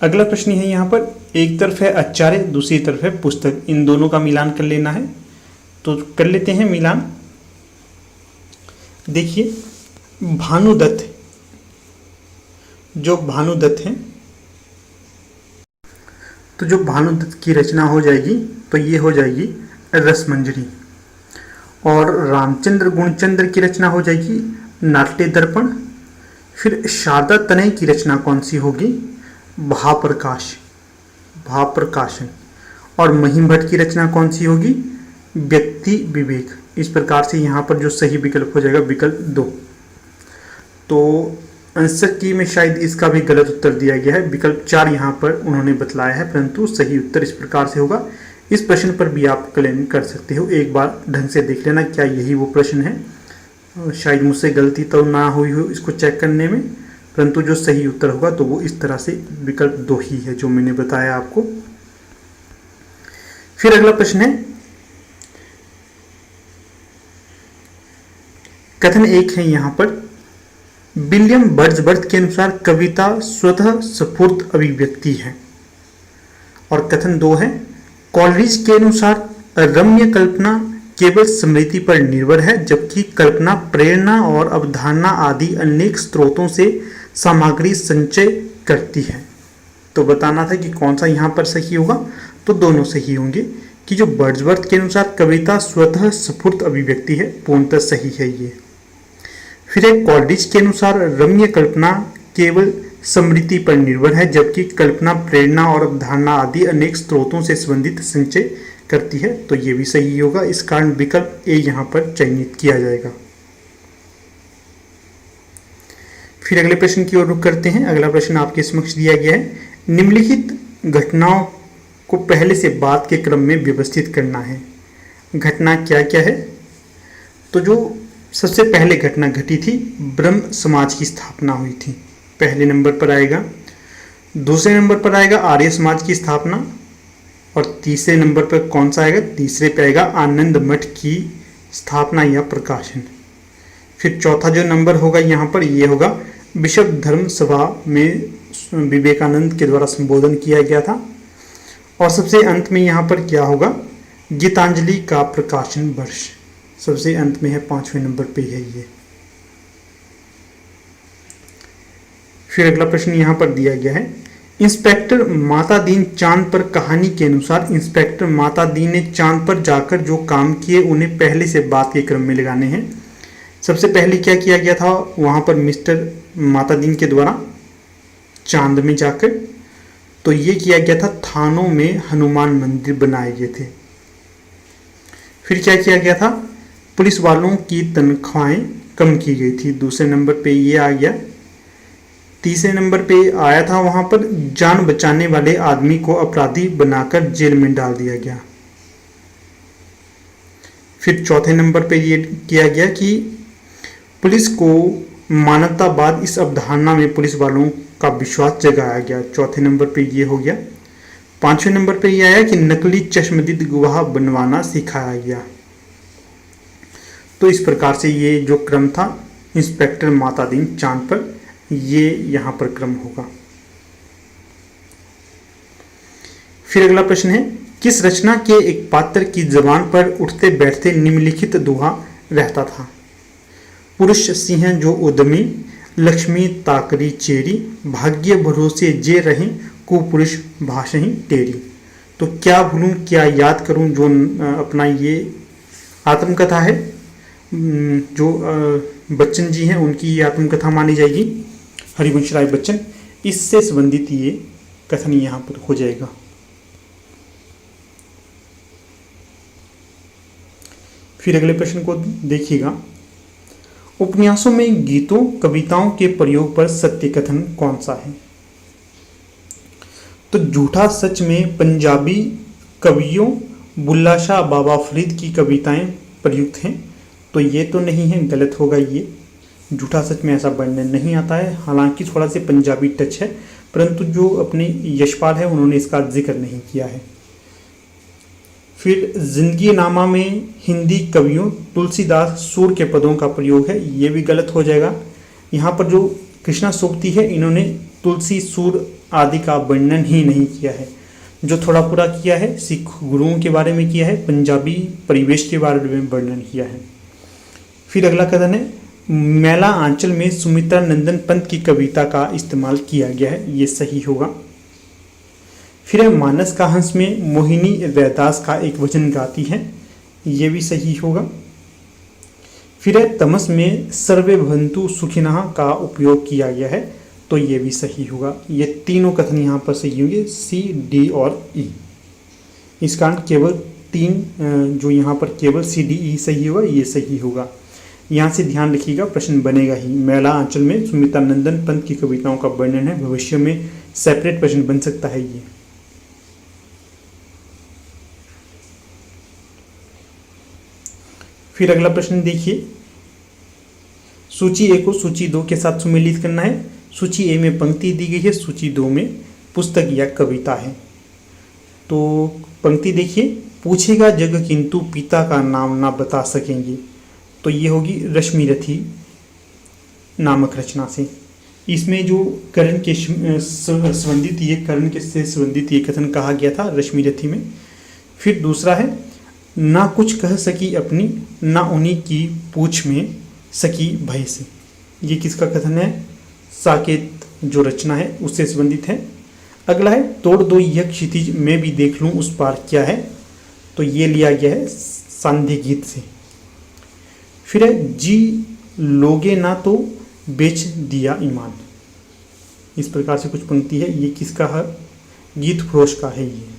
अगला प्रश्न है यहाँ पर, एक तरफ है आचार्य, दूसरी तरफ है पुस्तक, इन दोनों का मिलान कर लेना है। तो कर लेते हैं मिलान। देखिए भानुदत्त, जो भानुदत्त हैं, तो जो भानुदत्त की रचना हो जाएगी तो ये हो जाएगी रसमंजरी। और रामचंद्र गुणचंद्र की रचना हो जाएगी नाट्य दर्पण। फिर शारदा तनय की रचना कौन सी होगी? भाप्रकाश, भाप्रकाशन। और महिम भट्ट की रचना कौन सी होगी? व्यक्ति विवेक। इस प्रकार से यहाँ पर जो सही विकल्प हो जाएगा विकल्प 2। तो आंसर की में शायद इसका भी गलत उत्तर दिया गया है, विकल्प 4 यहाँ पर उन्होंने बतलाया है, परंतु सही उत्तर इस प्रकार से होगा। इस प्रश्न पर भी आप क्लेम कर सकते हो, एक बार ढंग से देख लेना क्या यही वो प्रश्न है। शायद मुझसे गलती तो ना हुई हो इसको चेक करने में, परंतु जो सही उत्तर होगा तो वो इस तरह से विकल्प 2 ही है जो मैंने बताया आपको। फिर अगला प्रश्न है, कथन एक है यहाँ पर, विलियम वर्ड्सवर्थ के अनुसार कविता स्वतः स्फूर्त अभिव्यक्ति है। और कथन दो है, कॉलरिज के अनुसार रम्य कल्पना केवल स्मृति पर निर्भर है, जबकि कल्पना प्रेरणा और अवधारणा आदि अनेक स्रोतों से सामग्री संचय करती है। तो बताना था कि कौन सा यहाँ पर सही होगा, तो दोनों सही होंगे कि जो वर्ड्सवर्थ के अनुसार कविता स्वतः स्फूर्त अभिव्यक्ति है, पूर्णतः सही है ये। फिर एक कॉलरिज के अनुसार रम्य कल्पना केवल स्मृति पर निर्भर है, जबकि कल्पना प्रेरणा और अवधारणा आदि अनेक स्रोतों से संबंधित संचय करती है। तो ये भी सही होगा, इस कारण विकल्प ए यहाँ पर चयनित किया जाएगा। फिर अगले प्रश्न की ओर रुख करते हैं। अगला प्रश्न आपके समक्ष दिया गया है, निम्नलिखित घटनाओं को पहले से बाद के क्रम में व्यवस्थित करना है। घटना क्या क्या है? तो जो सबसे पहले घटना घटी थी, ब्रह्म समाज की स्थापना हुई थी, पहले नंबर पर आएगा। दूसरे नंबर पर आएगा आर्य समाज की स्थापना, और तीसरे नंबर पर कौन सा आएगा? तीसरे पे आएगा आनंद मठ की स्थापना या प्रकाशन। फिर चौथा जो नंबर होगा यहाँ पर ये होगा, विश्व धर्म सभा में विवेकानंद के द्वारा संबोधन किया गया था। और सबसे अंत में यहाँ पर क्या होगा? गीतांजलि का प्रकाशन वर्ष सबसे अंत में है, पांचवें नंबर पे है ये। फिर अगला प्रश्न यहाँ पर दिया गया है, इंस्पेक्टर माता दीन चांद पर कहानी के अनुसार इंस्पेक्टर माता दीन ने चांद पर जाकर जो काम किए उन्हें पहले से बाद के क्रम में लगाने हैं। सबसे पहले क्या किया गया था वहाँ पर मिस्टर माता दीन के द्वारा चांद में जाकर? तो ये किया गया था, थानों में हनुमान मंदिर बनाए गए थे। फिर क्या किया गया था? पुलिस वालों की तनख्वाहें कम की गई थी, दूसरे नंबर पे ये आ गया। तीसरे नंबर पे आया था वहां पर जान बचाने वाले आदमी को अपराधी बनाकर जेल में डाल दिया गया। फिर चौथे नंबर पे ये किया गया कि पुलिस को मानवतावाद इस अवधारणा में पुलिस वालों का विश्वास जगाया गया, चौथे नंबर पे ये हो गया। पांचवें नंबर पे ये आया कि नकली चश्मदीद गवाह बनवाना सिखाया गया। तो इस प्रकार से ये जो क्रम था इंस्पेक्टर माता दीन चांद पर, ये यहां पर क्रम होगा। फिर अगला प्रश्न है, किस रचना के एक पात्र की जबान पर उठते बैठते निम्नलिखित दोहा रहता था? पुरुष सिंह जो उद्यमी, लक्ष्मी ताकरी चेरी, भाग्य भरोसे जे रहें, कुपुरुष भाषहीं टेरी। तो क्या भूलूं क्या याद करूं, जो अपना ये आत्मकथा है, जो बच्चन जी हैं उनकी ये आत्मकथा मानी जाएगी, हरिवंश राय बच्चन, इससे संबंधित ये कथन यहाँ पर हो जाएगा। फिर अगले प्रश्न को देखिएगा, उपन्यासों में गीतों कविताओं के प्रयोग पर सत्य कथन कौन सा है? तो झूठा सच में पंजाबी कवियों बुल्ला शाह बाबा फरीद की कविताएं प्रयुक्त हैं, तो ये तो नहीं है, गलत होगा ये। झूठा सच में ऐसा वर्णन नहीं आता है, हालांकि थोड़ा से पंजाबी टच है, परंतु जो अपने यशपाल है उन्होंने इसका जिक्र नहीं किया है। फिर जिंदगी नामा में हिंदी कवियों तुलसीदास सूर के पदों का प्रयोग है, ये भी गलत हो जाएगा। यहाँ पर जो कृष्णा सूक्ति है इन्होंने तुलसी सूर आदि का वर्णन ही नहीं किया है। जो थोड़ा पूरा किया है सिख गुरुओं के बारे में किया है, पंजाबी परिवेश के बारे में वर्णन किया है। फिर अगला कथन है, मैला आंचल में सुमित्रा नंदन पंत की कविता का इस्तेमाल किया गया है, ये सही होगा। फिर है मानस का हंस में मोहिनी रैदास का एक वचन गाती है, ये भी सही होगा। फिर है तमस में सर्वे भवन्तु सुखिनः का उपयोग किया गया है, तो ये भी सही होगा। ये तीनों कथन यहाँ पर सही होंगे, सी डी और ई। इस कारण केवल तीन जो यहाँ पर केवल सी डी ई सही होगा, ये सही होगा। यहाँ से ध्यान रखिएगा, प्रश्न बनेगा ही। मैला आंचल में सुमित्रा नंदन पंत की कविताओं का वर्णन है, भविष्य में सेपरेट प्रश्न बन सकता है ये। फिर अगला प्रश्न देखिए, सूची ए को सूची 2 के साथ सुमेलित करना है। सूची ए में पंक्ति दी गई है, सूची 2 में पुस्तक या कविता है। तो पंक्ति देखिए, पूछेगा जग किंतु पिता का नाम ना बता सकेंगे। तो ये होगी रश्मिरथी नामक रचना से। इसमें जो कर्ण के संबंधित ये कर्ण के से संबंधित ये कथन कहा गया था रश्मिरथी में। फिर दूसरा है, ना कुछ कह सकी अपनी, ना उन्हीं की पूछ में सकी भय से। ये किसका कथन है? साकेत जो रचना है उससे संबंधित है। अगला है, तोड़ दो यह क्षितिज मैं भी देख लूँ उस पार क्या है। तो ये लिया गया है सांध्य गीत से। फिर है, जी लोगे ना तो बेच दिया ईमान। इस प्रकार से कुछ पंक्ति है। ये किसका है? गीत फरोश का है। ये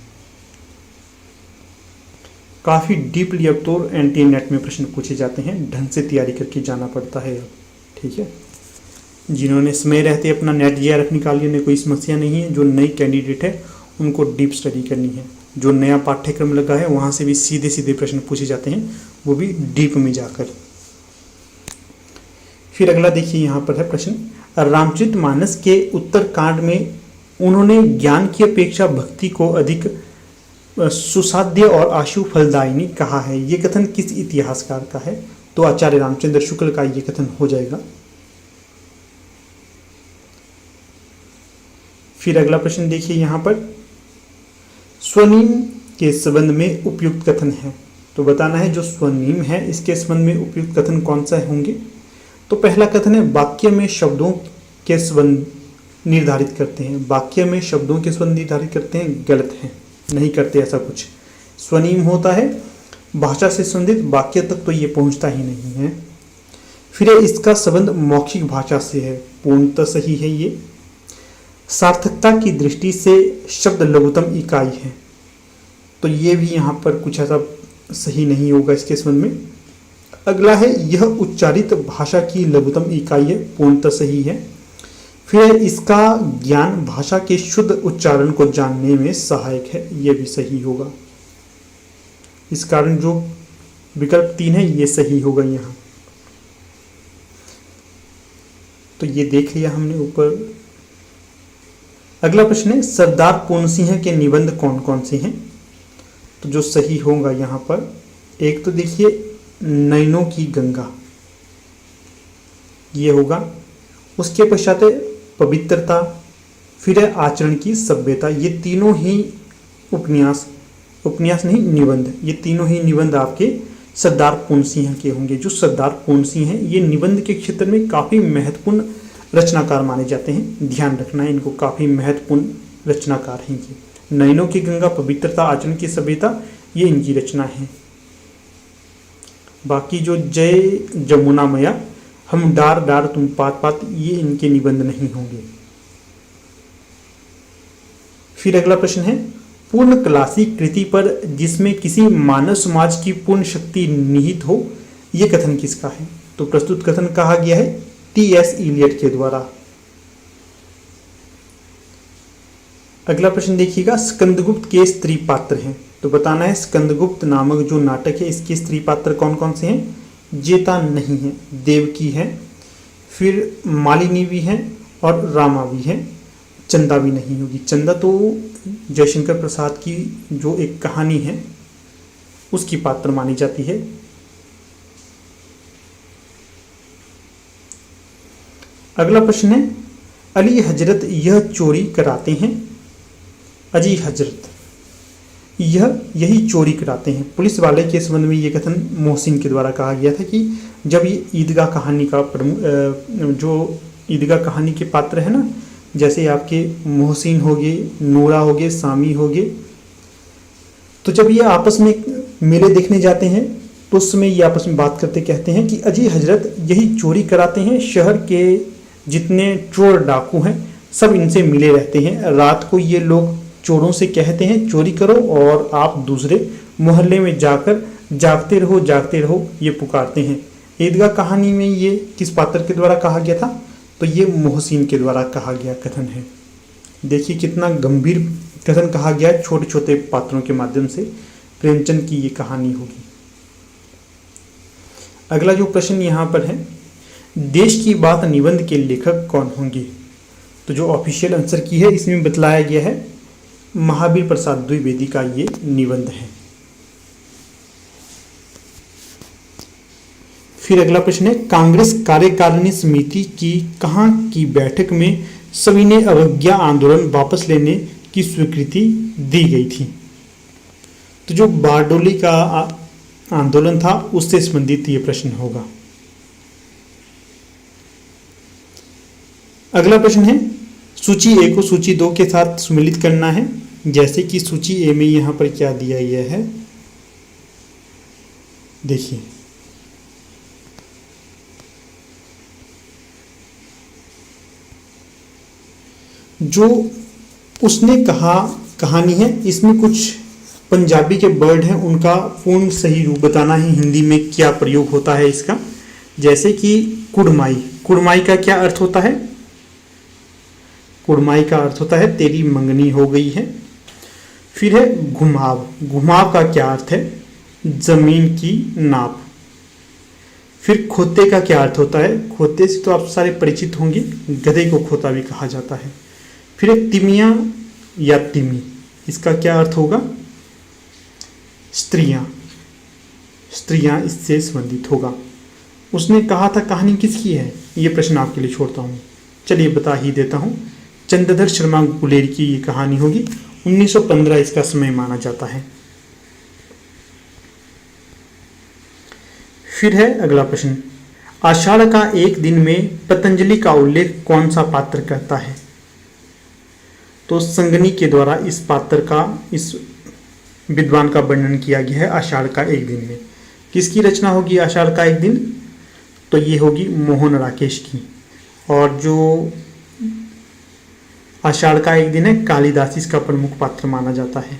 काफ़ी डीपली अब तो एनटीए नेट में प्रश्न पूछे जाते हैं, ढंग से तैयारी करके जाना पड़ता है अब। ठीक है, जिन्होंने समय रहते अपना नेट जीआरएफ निकाल लिया, कोई समस्या नहीं है। जो नई कैंडिडेट है उनको डीप स्टडी करनी है। जो नया पाठ्यक्रम लगा है वहाँ से भी सीधे सीधे प्रश्न पूछे जाते हैं, वो भी डीप में जाकर। फिर अगला देखिए, यहाँ पर है प्रश्न, रामचरितमानस के उत्तरकांड में उन्होंने ज्ञान की अपेक्षा भक्ति को अधिक सुसाध्य और आशु फलदायिनी कहा है। ये कथन किस इतिहासकार का है? तो आचार्य रामचंद्र शुक्ल का ये कथन हो जाएगा। फिर अगला प्रश्न देखिए, यहाँ पर स्वनिम के संबंध में उपयुक्त कथन है। तो बताना है जो स्वनिम है इसके संबंध में उपयुक्त कथन कौन सा होंगे। तो पहला कथन है, वाक्य में शब्दों के संबंध निर्धारित करते हैं। वाक्य में शब्दों के संबंध निर्धारित करते हैं, गलत है, नहीं करते ऐसा कुछ। स्वनिम होता है भाषा से संबंधित, वाक्य तक तो ये पहुंचता ही नहीं है। फिर इसका संबंध मौखिक भाषा से है, पूर्णतः सही है ये। सार्थकता की दृष्टि से शब्द लघुतम इकाई है, तो ये भी यहाँ पर कुछ ऐसा सही नहीं होगा इसके संबंध में। अगला है, यह उच्चारित भाषा की लघुतम इकाई है, पूर्णतः सही है। फिर इसका ज्ञान भाषा के शुद्ध उच्चारण को जानने में सहायक है, यह भी सही होगा। इस कारण जो विकल्प 3 है ये सही होगा यहाँ। तो ये देख लिया हमने ऊपर। अगला प्रश्न है, सरदार पूर्ण सिंह के निबंध कौन कौन से हैं? तो जो सही होगा यहाँ पर, एक तो देखिए नैनों की गंगा, ये होगा। उसके पश्चात है पवित्रता, फिर है आचरण की सभ्यता। ये तीनों ही उपन्यास नहीं निबंध, ये तीनों ही निबंध आपके सरदार पूर्ण सिंह के होंगे। जो सरदार पूर्ण सिंह हैं ये निबंध के क्षेत्र में काफ़ी महत्वपूर्ण रचनाकार माने जाते हैं, ध्यान रखना है इनको, काफ़ी महत्वपूर्ण रचनाकार हैं ये। नैनों की गंगा, पवित्रता, आचरण की सभ्यता, ये इनकी रचना है। बाकी जो जय जमुना मैया, हम डार डार तुम पात पात, ये इनके निबंध नहीं होंगे। फिर अगला प्रश्न है, पूर्ण क्लासी कृति पर जिसमें किसी मानव समाज की पूर्ण शक्ति निहित हो, यह कथन किसका है? तो प्रस्तुत कथन कहा गया है टी.एस. इलियट के द्वारा। अगला प्रश्न देखिएगा, स्कंदगुप्त के स्त्री पात्र हैं। तो बताना है स्कंदगुप्त नामक जो नाटक है इसके स्त्री पात्र कौन कौन से हैं? जेता नहीं है, देवकी है, फिर मालिनी भी है और रामा भी है, चंदा भी नहीं होगी। चंदा तो जयशंकर प्रसाद की जो एक कहानी है उसकी पात्र मानी जाती है। अगला प्रश्न है, अली हजरत यह चोरी कराते हैं। अजी हजरत यही चोरी कराते हैं। पुलिस वाले के संबंध में ये कथन मोहसिन के द्वारा कहा गया था कि जब ये ईदगाह कहानी का जो ईदगाह कहानी के पात्र है ना, जैसे आपके मोहसिन हो गए, नूरा हो गए, सामी हो गए, तो जब ये आपस में मेले देखने जाते हैं तो उस समय ये आपस में बात करते कहते हैं कि अजी हजरत यही चोरी कराते हैं। शहर के जितने चोर डाकू हैं सब इनसे मिले रहते हैं। रात को ये लोग चोरों से कहते हैं चोरी करो और आप दूसरे मोहल्ले में जाकर जागते रहो ये पुकारते हैं। ईदगाह कहानी में ये किस पात्र के द्वारा कहा गया था? तो ये मोहसिन के द्वारा कहा गया कथन है। देखिए कितना गंभीर कथन कहा गया है, छोटे छोटे पात्रों के माध्यम से प्रेमचंद की ये कहानी होगी। अगला जो प्रश्न यहाँ पर है, देश की बात निबंध के लेखक कौन होंगे? तो जो ऑफिशियल आंसर की है इसमें बतलाया गया है महावीर प्रसाद द्विवेदी का ये निबंध है। फिर अगला प्रश्न है, कांग्रेस कार्यकारिणी समिति की कहाँ की बैठक में सविनय अवज्ञा आंदोलन वापस लेने की स्वीकृति दी गई थी? तो जो बारडोली का आंदोलन था उससे संबंधित ये प्रश्न होगा। अगला प्रश्न है, सूची ए को सूची 2 के साथ सम्मिलित करना है। जैसे कि सूची ए में यहाँ पर क्या दिया गया है, देखिए जो उसने कहा कहानी है, इसमें कुछ पंजाबी के वर्ड हैं, उनका पूर्ण सही रूप बताना है, हिंदी में क्या प्रयोग होता है इसका। जैसे कि कुड़माई, कुड़माई का क्या अर्थ होता है? कुड़माई का अर्थ होता है तेरी मंगनी हो गई है। फिर है घुमाव, घुमाव का क्या अर्थ है? जमीन की नाप। फिर खोते का क्या अर्थ होता है? खोते से तो आप सारे परिचित होंगे, गधे को खोता भी कहा जाता है। फिर एक तिमिया या तिमी, इसका क्या अर्थ होगा? स्त्रियां, स्त्रियां इससे संबंधित होगा। उसने कहा था कहानी किसकी है? ये प्रश्न आपके लिए छोड़ता हूँ, चलिए बता ही देता हूँ। चंद्रधर शर्मा गुलेरी की ये कहानी होगी। 1915 इसका समय माना जाता है। फिर है अगला प्रश्न, आषाढ़ का एक दिन में पतंजलि का उल्लेख कौन सा पात्र करता है? तो संगनी के द्वारा इस पात्र का, इस विद्वान का वर्णन किया गया है आषाढ़ का एक दिन में। किसकी रचना होगी आषाढ़ का एक दिन? तो ये होगी मोहन राकेश की। और जो आषाढ़ का एक दिन है, कालिदास इसका प्रमुख पात्र माना जाता है।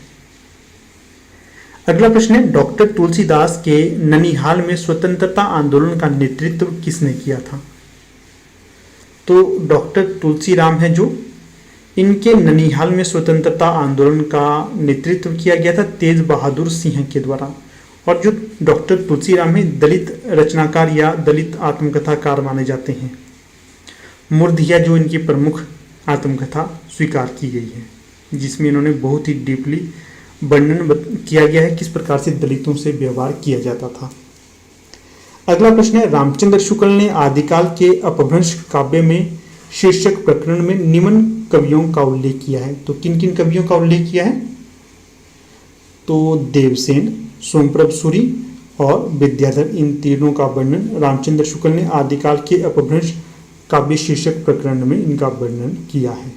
अगला प्रश्न है, डॉक्टर तुलसीदास के ननिहाल में स्वतंत्रता आंदोलन का नेतृत्व किसने किया था? तो डॉक्टर तुलसीराम है जो, इनके ननिहाल में स्वतंत्रता आंदोलन का नेतृत्व किया गया था तेज बहादुर सिंह के द्वारा। और जो डॉक्टर तुलसीराम है दलित रचनाकार या दलित आत्मकथाकार माने जाते हैं। मुर्दिया जो इनकी प्रमुख आत्मकथा स्वीकार की गई है, जिसमें इन्होंने बहुत ही डीपली वर्णन किया गया है किस प्रकार से दलितों से व्यवहार किया जाता था। अगला प्रश्न है, रामचंद्र शुक्ल ने आदिकाल के अपभ्रंश काव्य में शीर्षक प्रकरण में निम्न कवियों का उल्लेख किया है। तो किन किन कवियों का उल्लेख किया है? तो देवसेन, सोमप्रभ सूरी और विद्याधर, इन तीनों का वर्णन रामचंद्र शुक्ल ने आदिकाल के अपभ्रंश काव्य शीर्षक प्रकरण में इनका वर्णन किया है।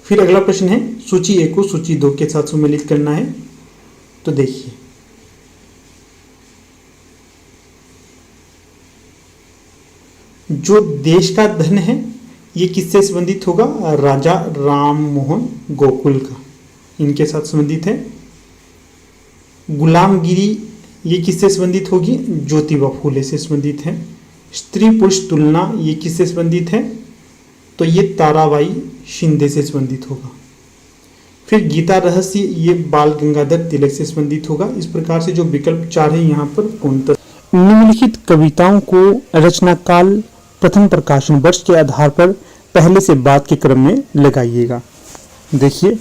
फिर अगला प्रश्न है, सूची ए को सूची 2 के साथ सम्मिलित करना है। तो देखिए जो देश का धन है ये किससे संबंधित होगा? राजा राम मोहन गोकुल का, इनके साथ संबंधित है। गुलामगिरी ये किससे संबंधित होगी? ज्योतिबा फूले से संबंधित है। स्त्री पुरुष तुलना ये किससे संबंधित है? तो ये ताराबाई शिंदे से संबंधित होगा। फिर गीता रहस्य ये बाल गंगाधर तिलक से संबंधित होगा। इस प्रकार से जो विकल्प 4 है यहाँ पर पूर्णतः। निम्नलिखित कविताओं को रचनाकाल प्रथम प्रकाशन वर्ष के आधार पर पहले से बाद के क्रम में लगाइएगा। देखिए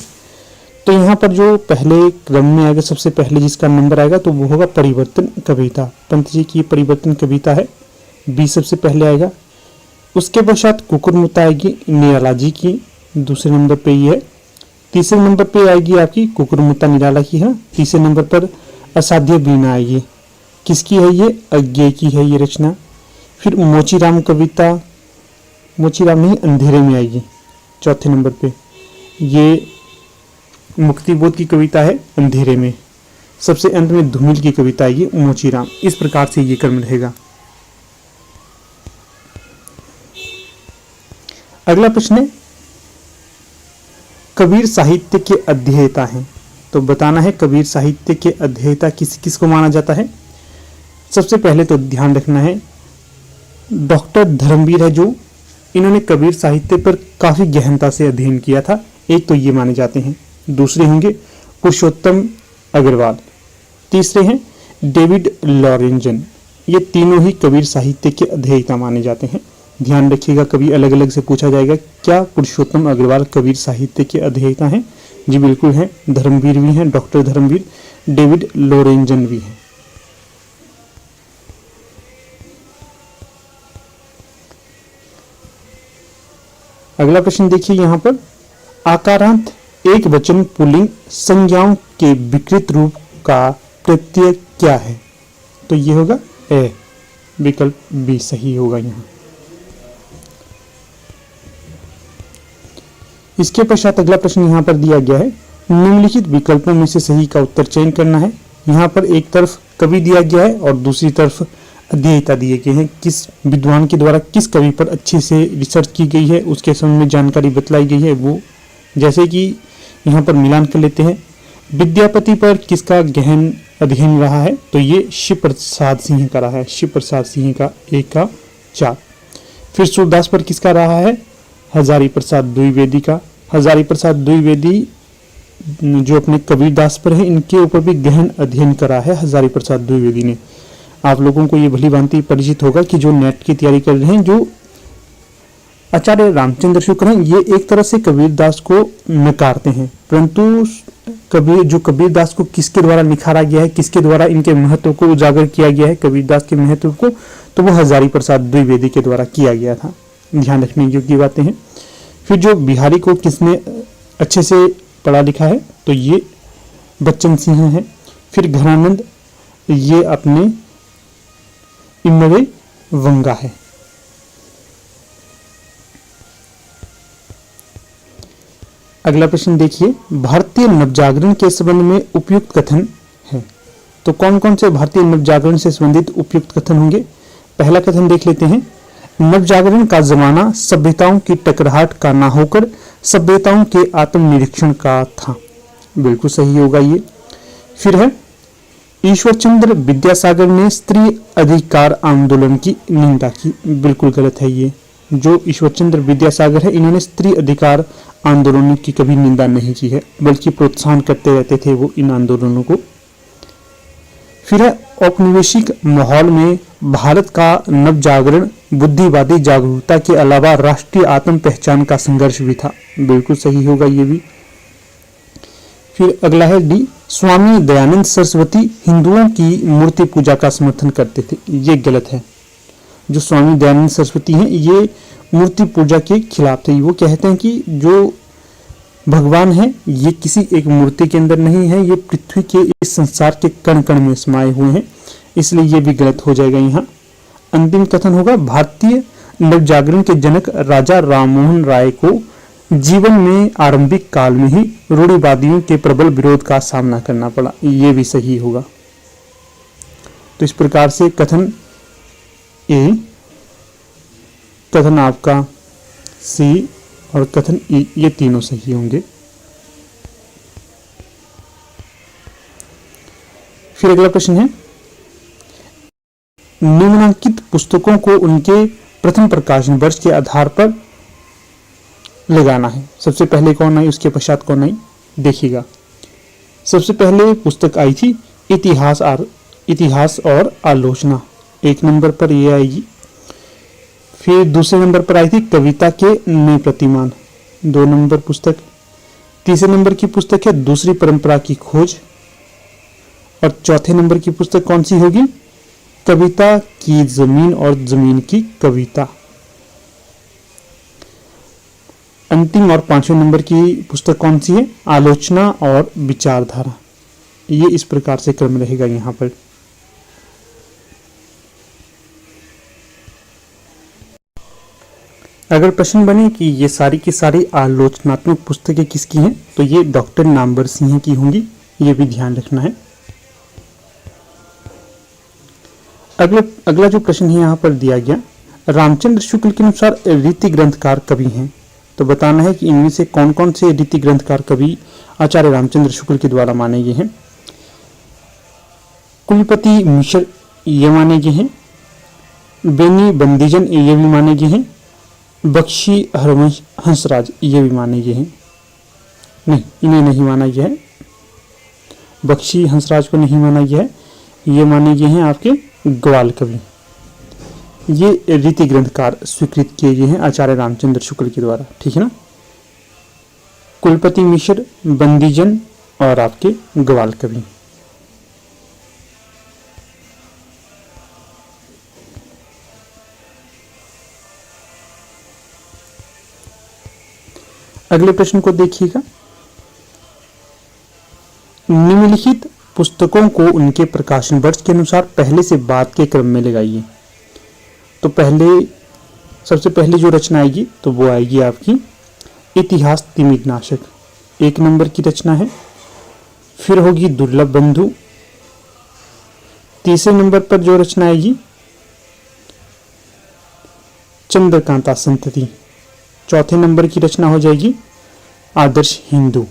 तो यहाँ पर जो पहले क्रम में आएगा, सबसे पहले जिसका नंबर आएगा तो वो होगा परिवर्तन कविता। पंत जी की परिवर्तन कविता है, 20 सबसे पहले आएगा। उसके पश्चात कुकुरमुत्ता आएगी निराला जी की, दूसरे नंबर पे ये है। तीसरे नंबर पे आएगी आपकी कुकुरमुत्ता निराला की है। तीसरे नंबर पर असाध्य बीना आएगी, किसकी है ये? अज्ञे की है ये रचना। फिर मोचीराम कविता, मोचीराम नहीं अंधेरे में आएगी चौथे नंबर पे। ये मुक्तिबोध की कविता है अंधेरे में। सबसे अंत में धूमिल की कविता आएगी मोचीराम। इस प्रकार से ये क्रम रहेगा। अगला प्रश्न है, कबीर साहित्य के अध्येता हैं। तो बताना है कबीर साहित्य के अध्येता किस किस को माना जाता है। सबसे पहले तो ध्यान रखना है डॉक्टर धर्मवीर है जो, इन्होंने कबीर साहित्य पर काफी गहनता से अध्ययन किया था। एक तो ये माने जाते हैं। दूसरे होंगे पुरुषोत्तम अग्रवाल। तीसरे हैं डेविड लॉरेंजन। ये तीनों ही कबीर साहित्य के अध्येता माने जाते हैं। ध्यान रखिएगा, कभी अलग अलग से पूछा जाएगा क्या पुरुषोत्तम अग्रवाल कबीर साहित्य के अध्येता हैं? जी बिल्कुल हैं, धर्मवीर भी हैं, डॉक्टर धर्मवीर, डेविड लॉरेंजन भी हैं। अगला प्रश्न देखिए यहाँ पर, आकारांत एक वचन पुल्लिंग संज्ञाओं के विकृत रूप का प्रत्यय क्या है? तो ये होगा ए, विकल्प बी सही होगा यहाँ। इसके पश्चात अगला प्रश्न यहाँ पर दिया गया है, निम्नलिखित विकल्पों में से सही का उत्तर चयन करना है। यहाँ पर एक तरफ कवि दिया गया है और दूसरी तरफ अध्येता दिए गए हैं। किस विद्वान के द्वारा किस कवि पर अच्छे से रिसर्च की गई है उसके संबंध में जानकारी बतलाई गई है वो, जैसे कि यहाँ पर मिलान कर लेते हैं। विद्यापति पर किसका गहन अध्ययन रहा है? तो ये शिव प्रसाद सिंह का रहा है, शिव प्रसाद सिंह का 1 का 4। फिर सूरदास पर किसका रहा है? हजारी प्रसाद द्विवेदी का। हजारी प्रसाद द्विवेदी जो अपने कबीरदास पर है, इनके ऊपर भी गहन अध्ययन करा है हजारी प्रसाद द्विवेदी ने। आप लोगों को ये भली भांति परिचित होगा कि जो नेट की तैयारी कर रहे हैं, जो आचार्य रामचंद्र शुक्ल हैं, ये एक तरह से कबीरदास को नकारते हैं, परंतु कबीरदास को किसके द्वारा निखारा गया है, किसके द्वारा इनके महत्व को उजागर किया गया है, कबीरदास के महत्व को, तो वो हजारी प्रसाद द्विवेदी के द्वारा किया गया था। ध्यान रखने योग्य बातें हैं। फिर जो बिहारी को किसने अच्छे से पढ़ा लिखा है? तो ये बच्चन सिंह है। फिर घनानंद, ये अपने इमरे वंगा है। अगला प्रश्न देखिए, भारतीय नवजागरण के संबंध में उपयुक्त कथन है। तो कौन कौन से भारतीय नवजागरण से संबंधित उपयुक्त कथन होंगे? पहला कथन देख लेते हैं, नवजागरण का जमाना सभ्यताओं की टकराहट का ना होकर सभ्यताओं के आत्मनिरीक्षण का था। बिल्कुल सही होगा ये। फिर है, ईश्वरचंद्र विद्यासागर ने स्त्री अधिकार आंदोलन की निंदा की। बिल्कुल गलत है ये। जो ईश्वरचंद्र विद्यासागर है, इन्होंने स्त्री अधिकार आंदोलनों की कभी निंदा नहीं की है, बल्कि प्रोत्साहन करते रहते थे वो इन आंदोलनों को। फिर है, औपनिवेशिक माहौल में भारत का नवजागरण बुद्धिवादी जागरूकता के अलावा राष्ट्रीय आत्म पहचान का संघर्ष भी था। बिल्कुल सही होगा ये भी। फिर अगला है डी, स्वामी दयानंद सरस्वती हिंदुओं की मूर्ति पूजा का समर्थन करते थे। ये गलत है। जो स्वामी दयानंद सरस्वती हैं, ये मूर्ति पूजा के खिलाफ थे। वो कहते हैं कि जो भगवान है ये किसी एक मूर्ति के अंदर नहीं है, ये पृथ्वी के इस संसार के कण कण में समाये हुए हैं, इसलिए ये भी गलत हो जाएगा यहाँ। अंतिम कथन होगा, भारतीय नवजागरण के जनक राजा राममोहन राय को जीवन में आरंभिक काल में ही रूढ़िवादियों के प्रबल विरोध का सामना करना पड़ा। ये भी सही होगा। तो इस प्रकार से कथन ए, कथन आपका सी और कथन ई, ये तीनों सही होंगे। फिर अगला प्रश्न है, निम्नलिखित पुस्तकों को उनके प्रथम प्रकाशन वर्ष के आधार पर लगाना है। सबसे पहले कौन आई, उसके पश्चात कौन आई, देखिएगा। सबसे पहले पुस्तक आई थी इतिहास और आलोचना, 1 नंबर पर ये आएगी। फिर दूसरे नंबर पर आई थी कविता के नए प्रतिमान, 2 नंबर पुस्तक। तीसरे नंबर की पुस्तक है दूसरी परंपरा की खोज, और चौथे नंबर की पुस्तक कौन सी होगी, कविता की जमीन और जमीन की कविता। अंतिम और 5वें नंबर की पुस्तक कौन सी है, आलोचना और विचारधारा। ये इस प्रकार से क्रम रहेगा यहाँ पर। अगर प्रश्न बने कि ये सारी की सारी आलोचनात्मक पुस्तकें किसकी हैं, तो ये डॉक्टर नामवर सिंह की होंगी, ये भी ध्यान रखना है। अगला जो प्रश्न है यहाँ पर दिया गया, रामचंद्र शुक्ल के अनुसार रीति ग्रंथकार कवि हैं। तो बताना है कि इनमें से कौन कौन से रीति ग्रंथकार कवि आचार्य रामचंद्र शुक्ल के द्वारा माने गए हैं। कुलपति मिश्र ये माने गए हैं, बेनी बंदीजन ये भी माने गए हैं, बख्शी हरवंश हंसराज ये भी माने गए हैं। नहीं, इन्हें नहीं माना गया है, बख्शी हंसराज को नहीं माना गया है, ये माने गए हैं आपके ग्वाल कवि। ये रीति ग्रंथकार स्वीकृत किए गए हैं आचार्य रामचंद्र शुक्ल के द्वारा, ठीक है ना। कुलपति मिश्र, बंदीजन और आपके ग्वाल कवि। अगले प्रश्न को देखिएगा, निम्नलिखित पुस्तकों को उनके प्रकाशन वर्ष के अनुसार पहले से बाद के क्रम में लगाइए। तो सबसे पहले जो रचना आएगी तो वो आएगी आपकी इतिहास तिमिरनाशक, 1 नंबर की रचना है। फिर होगी दुर्लभ बंधु, तीसरे नंबर पर जो रचना आएगी चंद्रकांता संतति, चौथे नंबर की रचना हो जाएगी आदर्श हिंदू,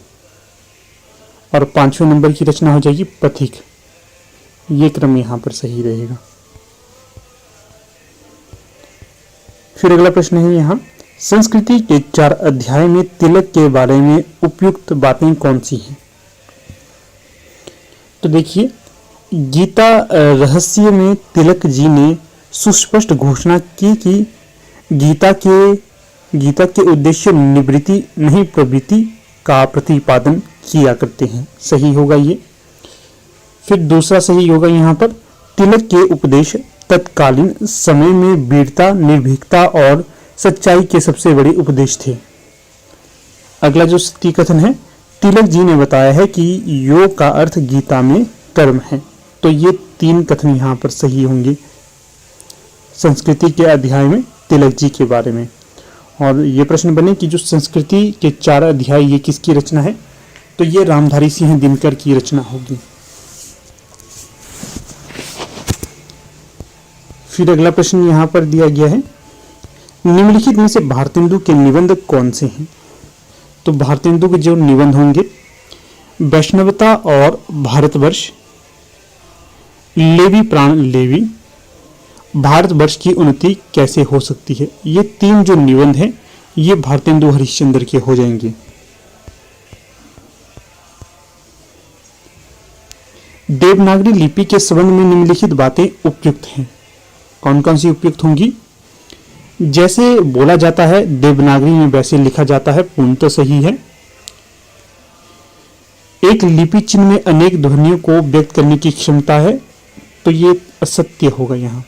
और 5वें नंबर की रचना हो जाएगी पथिक। ये क्रम यहां पर सही रहेगा। फिर अगला प्रश्न है यहाँ, संस्कृति के 4 अध्याय में तिलक के बारे में उपयुक्त बातें कौन सी हैं? तो देखिए, गीता रहस्य में तिलक जी ने सुस्पष्ट घोषणा की कि गीता के उद्देश्य निवृत्ति नहीं प्रवृत्ति का प्रतिपादन किया करते हैं। सही होगा ये। फिर दूसरा सही होगा यहाँ पर, तिलक के उपदेश तत्कालीन समय में वीरता, निर्भीकता और सच्चाई के सबसे बड़े उपदेश थे। अगला जो सत्य कथन है, तिलक जी ने बताया है कि योग का अर्थ गीता में कर्म है। तो ये 3 कथन यहाँ पर सही होंगे संस्कृति के अध्याय में तिलक जी के बारे में। और ये प्रश्न बने कि जो संस्कृति के 4 अध्याय ये किसकी रचना है? तो ये रामधारी सिंह दिनकर की रचना होगी। फिर अगला प्रश्न यहाँ पर दिया गया है, निम्नलिखित में से भारतेंदु के निबंध कौन से हैं? तो भारतेंदु के जो निबंध होंगे, वैष्णवता और भारतवर्ष, लेवी प्राण लेवी, भारतवर्ष की उन्नति कैसे हो सकती है। ये 3 जो निबंध हैं ये भारतेंदु हरिश्चंद्र के हो जाएंगे। देवनागरी लिपि के संबंध में निम्नलिखित बातें उपयुक्त हैं। कौन कौन सी उपयुक्त होंगी? जैसे बोला जाता है देवनागरी में वैसे लिखा जाता है, पूर्णतः सही है। एक लिपि चिन्ह में अनेक ध्वनियों को व्यक्त करने की क्षमता है, तो ये असत्य होगा। यहाँ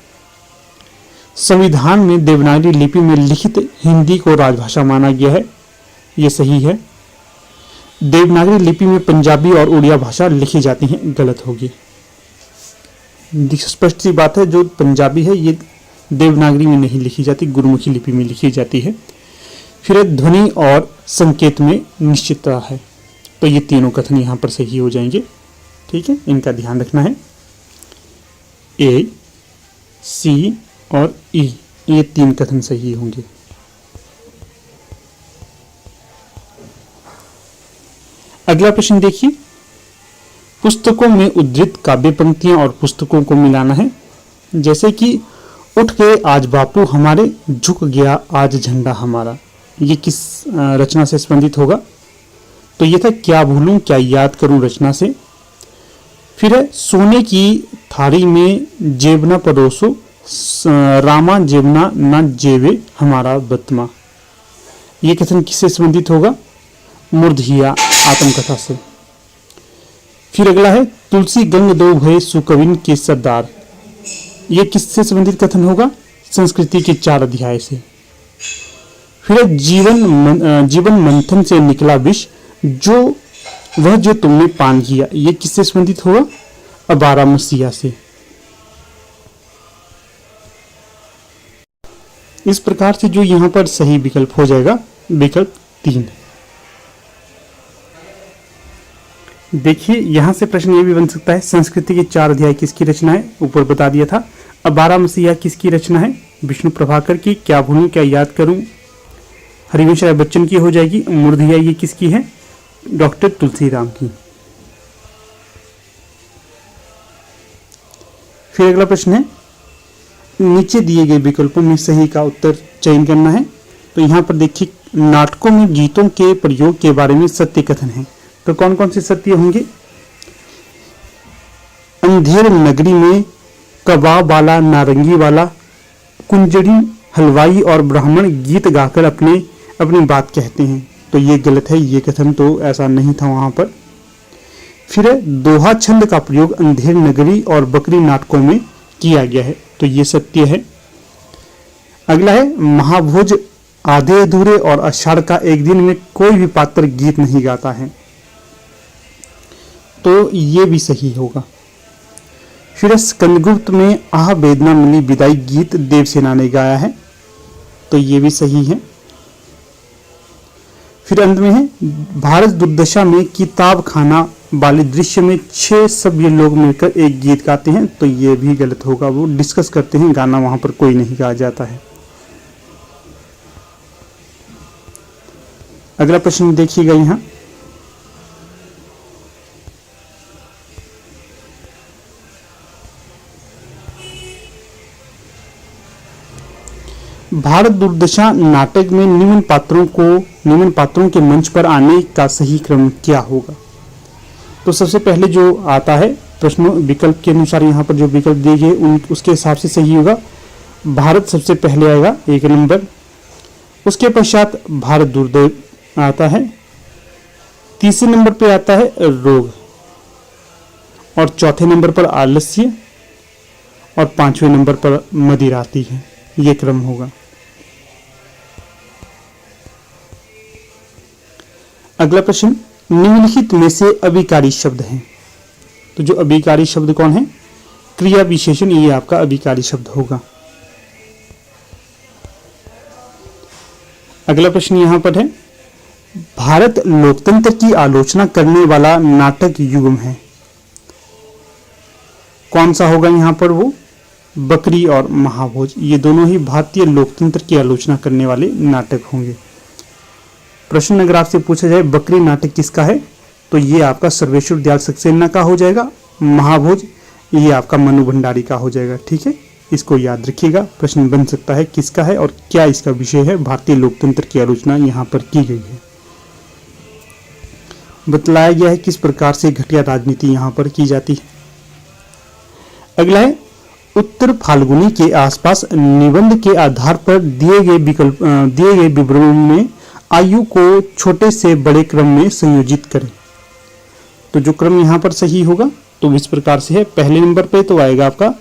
संविधान में देवनागरी लिपि में लिखित हिंदी को राजभाषा माना गया है, ये सही है। देवनागरी लिपि में पंजाबी और उड़िया भाषा लिखी जाती हैं, गलत होगी। स्पष्ट सी बात है, जो पंजाबी है ये देवनागरी में नहीं लिखी जाती, गुरुमुखी लिपि में लिखी जाती है। फिर ध्वनि और संकेत में निश्चितता है, तो ये तीनों कथन यहाँ पर सही हो जाएंगे। ठीक है, इनका ध्यान रखना है। ए, सी और ई, ये 3 कथन सही होंगे। अगला प्रश्न देखिए, पुस्तकों में उद्धृत काव्य पंक्तियां और पुस्तकों को मिलाना है। जैसे कि उठ गए आज बापू हमारे, झुक गया आज झंडा हमारा, ये किस रचना से संबंधित होगा? तो ये था क्या भूलूं क्या याद करूं रचना से। फिर है सोने की थारी में जेब न परोसो, रामा जेबना न जेवे हमारा बतमा, ये कथन किससे संबंधित होगा? मूर्धहिया आत्मकथा से। फिर अगला है तुलसी गंग दो भय सुकविन के सरदार, ये किससे संबंधित कथन होगा? संस्कृति के 4 अध्याय से। फिर जीवन मंथन से निकला विष, जो तुमने पान किया, ये किससे संबंधित होगा? 12 मसीहा से। इस प्रकार से जो यहां पर सही विकल्प हो जाएगा विकल्प 3। देखिए यहां से प्रश्न ये भी बन सकता है, संस्कृति के 4 अध्याय किसकी रचना है? ऊपर बता दिया था। अब 12 मसीहा किसकी रचना है? विष्णु प्रभाकर की। क्या भूलूं क्या याद करूं हरिवंश राय बच्चन की हो जाएगी। मूर्धहिया ये किसकी है? डॉक्टर तुलसीराम की। फिर अगला प्रश्न है, नीचे दिए गए विकल्पों में सही का उत्तर चयन करना है। तो यहाँ पर देखिए नाटकों में गीतों के प्रयोग के बारे में सत्य कथन है, तो कौन कौन से सत्य होंगे? अंधेर नगरी में कबाब वाला नारंगी वाला, कुंजड़ी हलवाई और ब्राह्मण गीत गाकर अपनी बात कहते हैं, तो ये गलत है, ये कथन तो ऐसा नहीं था वहां पर। फिर दोहा छंद का प्रयोग अंधेर नगरी और बकरी नाटकों में किया गया है, तो ये सत्य है। अगला है महाभोज आधे अधूरे और आषाढ़ का एक दिन में कोई भी पात्र गीत नहीं गाता है, तो ये भी सही होगा। फिर स्कंदगुप्त में आह वेदना मिली विदाई गीत देवसेना ने गाया है, तो ये भी सही है। फिर अंत में है भारत दुर्दशा में किताब खाना वाले दृश्य में 6 सभ्य लोग मिलकर एक गीत गाते हैं, तो ये भी गलत होगा। वो डिस्कस करते हैं, गाना वहां पर कोई नहीं गाया जाता है। अगला प्रश्न देखिएगा यहाँ, भारत दुर्दशा नाटक में निम्न पात्रों के मंच पर आने का सही क्रम क्या होगा? तो सबसे पहले जो आता है प्रश्न विकल्प के अनुसार, यहाँ पर जो विकल्प दिए गए उसके हिसाब से सही होगा। भारत सबसे पहले आएगा 1 नंबर, उसके पश्चात भारत दुर्दशा आता है, तीसरे नंबर पे आता है रोग, और चौथे नंबर पर आलस्य, और 5वें नंबर पर मदिरा आती है। ये क्रम होगा। अगला प्रश्न, निम्नलिखित में से अभिकारी शब्द हैं, तो जो अभिकारी शब्द कौन है? क्रिया विशेषण, ये आपका अभिकारी शब्द होगा। अगला प्रश्न यहां पर है, भारत लोकतंत्र की आलोचना करने वाला नाटक युग्म है, कौन सा होगा यहां पर? वो बकरी और महाभोज, ये दोनों ही भारतीय लोकतंत्र की आलोचना करने वाले नाटक होंगे। प्रश्न अगर आपसे पूछा जाए बकरी नाटक किसका है, तो ये आपका सर्वेश्वर दयाल सक्सेना का हो जाएगा। महाभोज ये आपका मनु भंडारी का हो जाएगा। ठीक है, इसको याद रखिएगा। प्रश्न बन सकता है किसका है और क्या इसका विषय है। भारतीय लोकतंत्र की आलोचना यहाँ पर की गई है। बतलाया गया है किस प्रकार से घटिया राजनीति यहाँ पर की जाती है। अगला है, उत्तर फाल्गुनी के आसपास निबंध के आधार पर दिए गए विवरणों में आयु को छोटे से बड़े क्रम में संयोजित करें, तो जो क्रम यहाँ पर सही होगा तो इस प्रकार से है। पहले नंबर पे तो आएगा आपका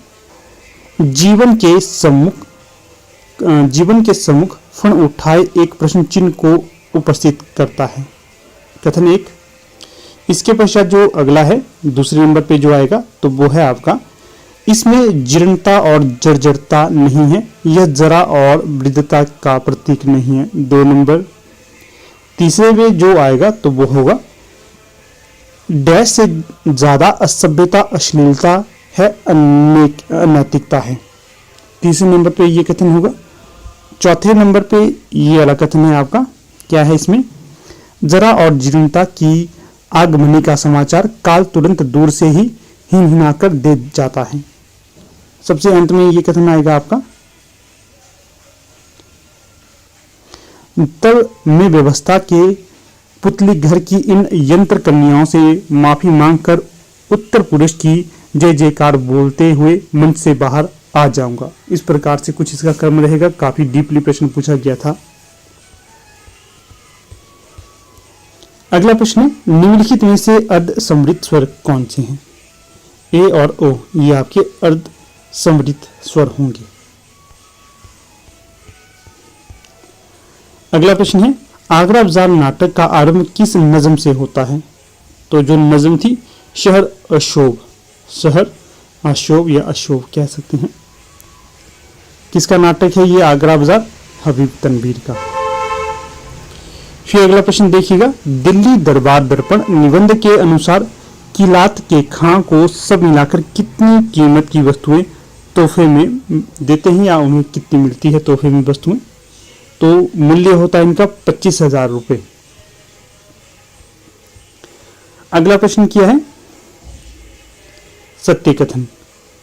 जीवन के सम्मुख फण उठाए एक प्रश्न चिन्ह को उपस्थित करता है, कथन 1। इसके पश्चात जो अगला है दूसरे नंबर पे जो आएगा तो वो है आपका, इसमें जीर्णता और जर्जरता नहीं है, यह जरा और वृद्धता का प्रतीक नहीं है, 2 नंबर। तीसरे में जो आएगा तो वो होगा, डैश से ज्यादा असभ्यता अश्लीलता है, अनैतिकता है, तीसरे नंबर पे ये कथन होगा। चौथे नंबर पे ये वाला कथन है आपका, क्या है इसमें, जरा और जीर्णता की आगमनी का समाचार काल तुरंत दूर से ही हिनहिनाकर दे जाता है। सबसे अंत में ये कथन आएगा आपका, तब में व्यवस्था के पुतली घर की इन यंत्र कन्याओं से माफी मांगकर उत्तर पुरुष की जय जयकार बोलते हुए मंच से बाहर आ जाऊंगा। इस प्रकार से कुछ इसका क्रम रहेगा। काफी डीपली प्रश्न पूछा गया था। अगला प्रश्न, निम्नलिखित में से अर्ध समृद्ध स्वर कौन से हैं? ए और ओ ये आपके अर्ध समृद्ध स्वर होंगे। अगला प्रश्न है, आगरा बाजार नाटक का आरंभ किस नज़म से होता है? तो जो नज़म थी शहर अशोभ या अशोभ कह सकते हैं। किसका नाटक है ये आगरा बाजार? हबीब तनवीर का। फिर अगला प्रश्न देखिएगा, दिल्ली दरबार दर्पण निबंध के अनुसार किलात के खां को सब मिलाकर कितनी कीमत की वस्तुएं तोहफे में देते हैं या उन्हें कितनी मिलती है तोहफे में वस्तुएं? तो मूल्य होता है इनका 25,000 रुपए। अगला प्रश्न क्या है, सत्य कथन।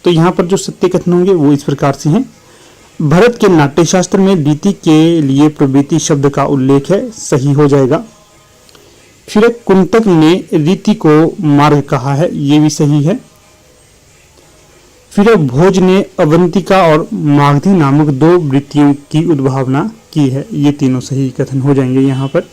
तो यहां पर जो सत्य कथन होंगे वो इस प्रकार से हैं, भरत के नाट्यशास्त्र में रीति के लिए प्रवृत्ति शब्द का उल्लेख है, सही हो जाएगा। फिर कुंतक ने रीति को मार्ग कहा है, ये भी सही है। फिर भोज ने अवंतिका और मागधी नामक 2 वृत्तियों की उद्भावना की है, ये तीनों सही कथन हो जाएंगे यहां पर।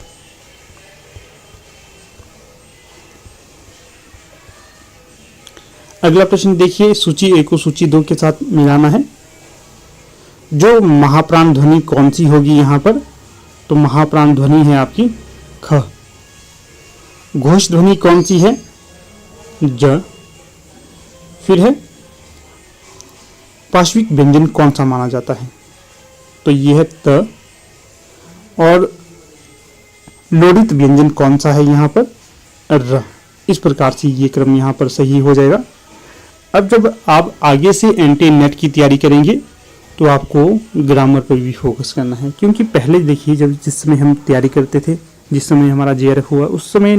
अगला प्रश्न देखिए, सूची 1 को सूची 2 के साथ मिलाना है। जो महाप्राण ध्वनि कौन सी होगी यहाँ पर? तो महाप्राण ध्वनि है आपकी ख। घोष ध्वनि कौन सी है? ज। फिर है पार्श्विक व्यंजन कौन सा माना जाता है? तो ये है त। और लोडित व्यंजन कौन सा है यहाँ पर? र। इस प्रकार से ये क्रम यहाँ पर सही हो जाएगा। अब जब आप आगे से एंटी नेट की तैयारी करेंगे तो आपको ग्रामर पर भी फोकस करना है, क्योंकि पहले देखिए जब जिस समय हम तैयारी करते थे, जिस समय हमारा जेआरएफ हुआ, उस समय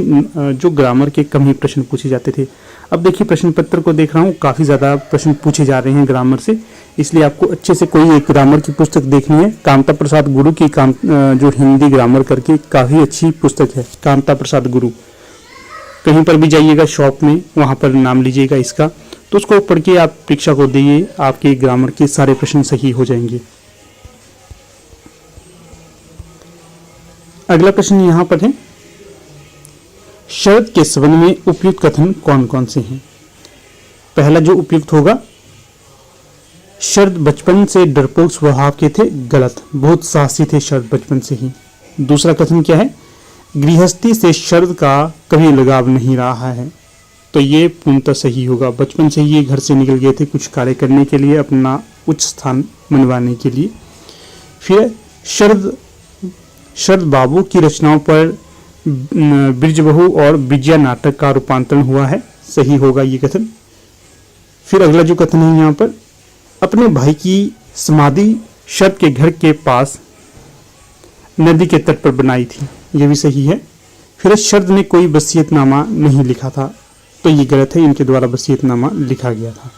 जो ग्रामर के कम ही प्रश्न पूछे जाते थे। अब देखिए प्रश्न पत्र को देख रहा हूँ, काफ़ी ज़्यादा प्रश्न पूछे जा रहे हैं ग्रामर से, इसलिए आपको अच्छे से कोई एक ग्रामर की पुस्तक देखनी है। कामता प्रसाद गुरु की जो हिंदी ग्रामर करके काफ़ी अच्छी पुस्तक है, कामता प्रसाद गुरु। कहीं पर भी जाइएगा शॉप में, वहाँ पर नाम लीजिएगा इसका, तो उसको पढ़ के आप परीक्षा को दिए, आपके ग्रामर के सारे प्रश्न सही हो जाएंगे। अगला प्रश्न यहाँ पर है, शरद के संबंध में उपयुक्त कथन कौन कौन से हैं? पहला जो उपयुक्त होगा, शरद बचपन से डरपोक स्वभाव के थे, गलत, बहुत साहसी थे शरद बचपन से ही। दूसरा कथन क्या है? गृहस्थी से शरद का कभी लगाव नहीं रहा है, तो ये पूर्णतः सही होगा। बचपन से ही ये घर से निकल गए थे कुछ कार्य करने के लिए, अपना उच्च स्थान मनवाने के लिए। फिर शरद बाबू की रचनाओं पर ब्रिजबहू और विजया नाटक का रूपांतरण हुआ है, सही होगा ये कथन। फिर अगला जो कथन है यहाँ पर, अपने भाई की समाधि शरद के घर के पास नदी के तट पर बनाई थी, ये भी सही है। फिर शरद ने कोई वसीयतनामा नहीं लिखा था, तो ये गलत है, इनके द्वारा वसीयतनामा लिखा गया था।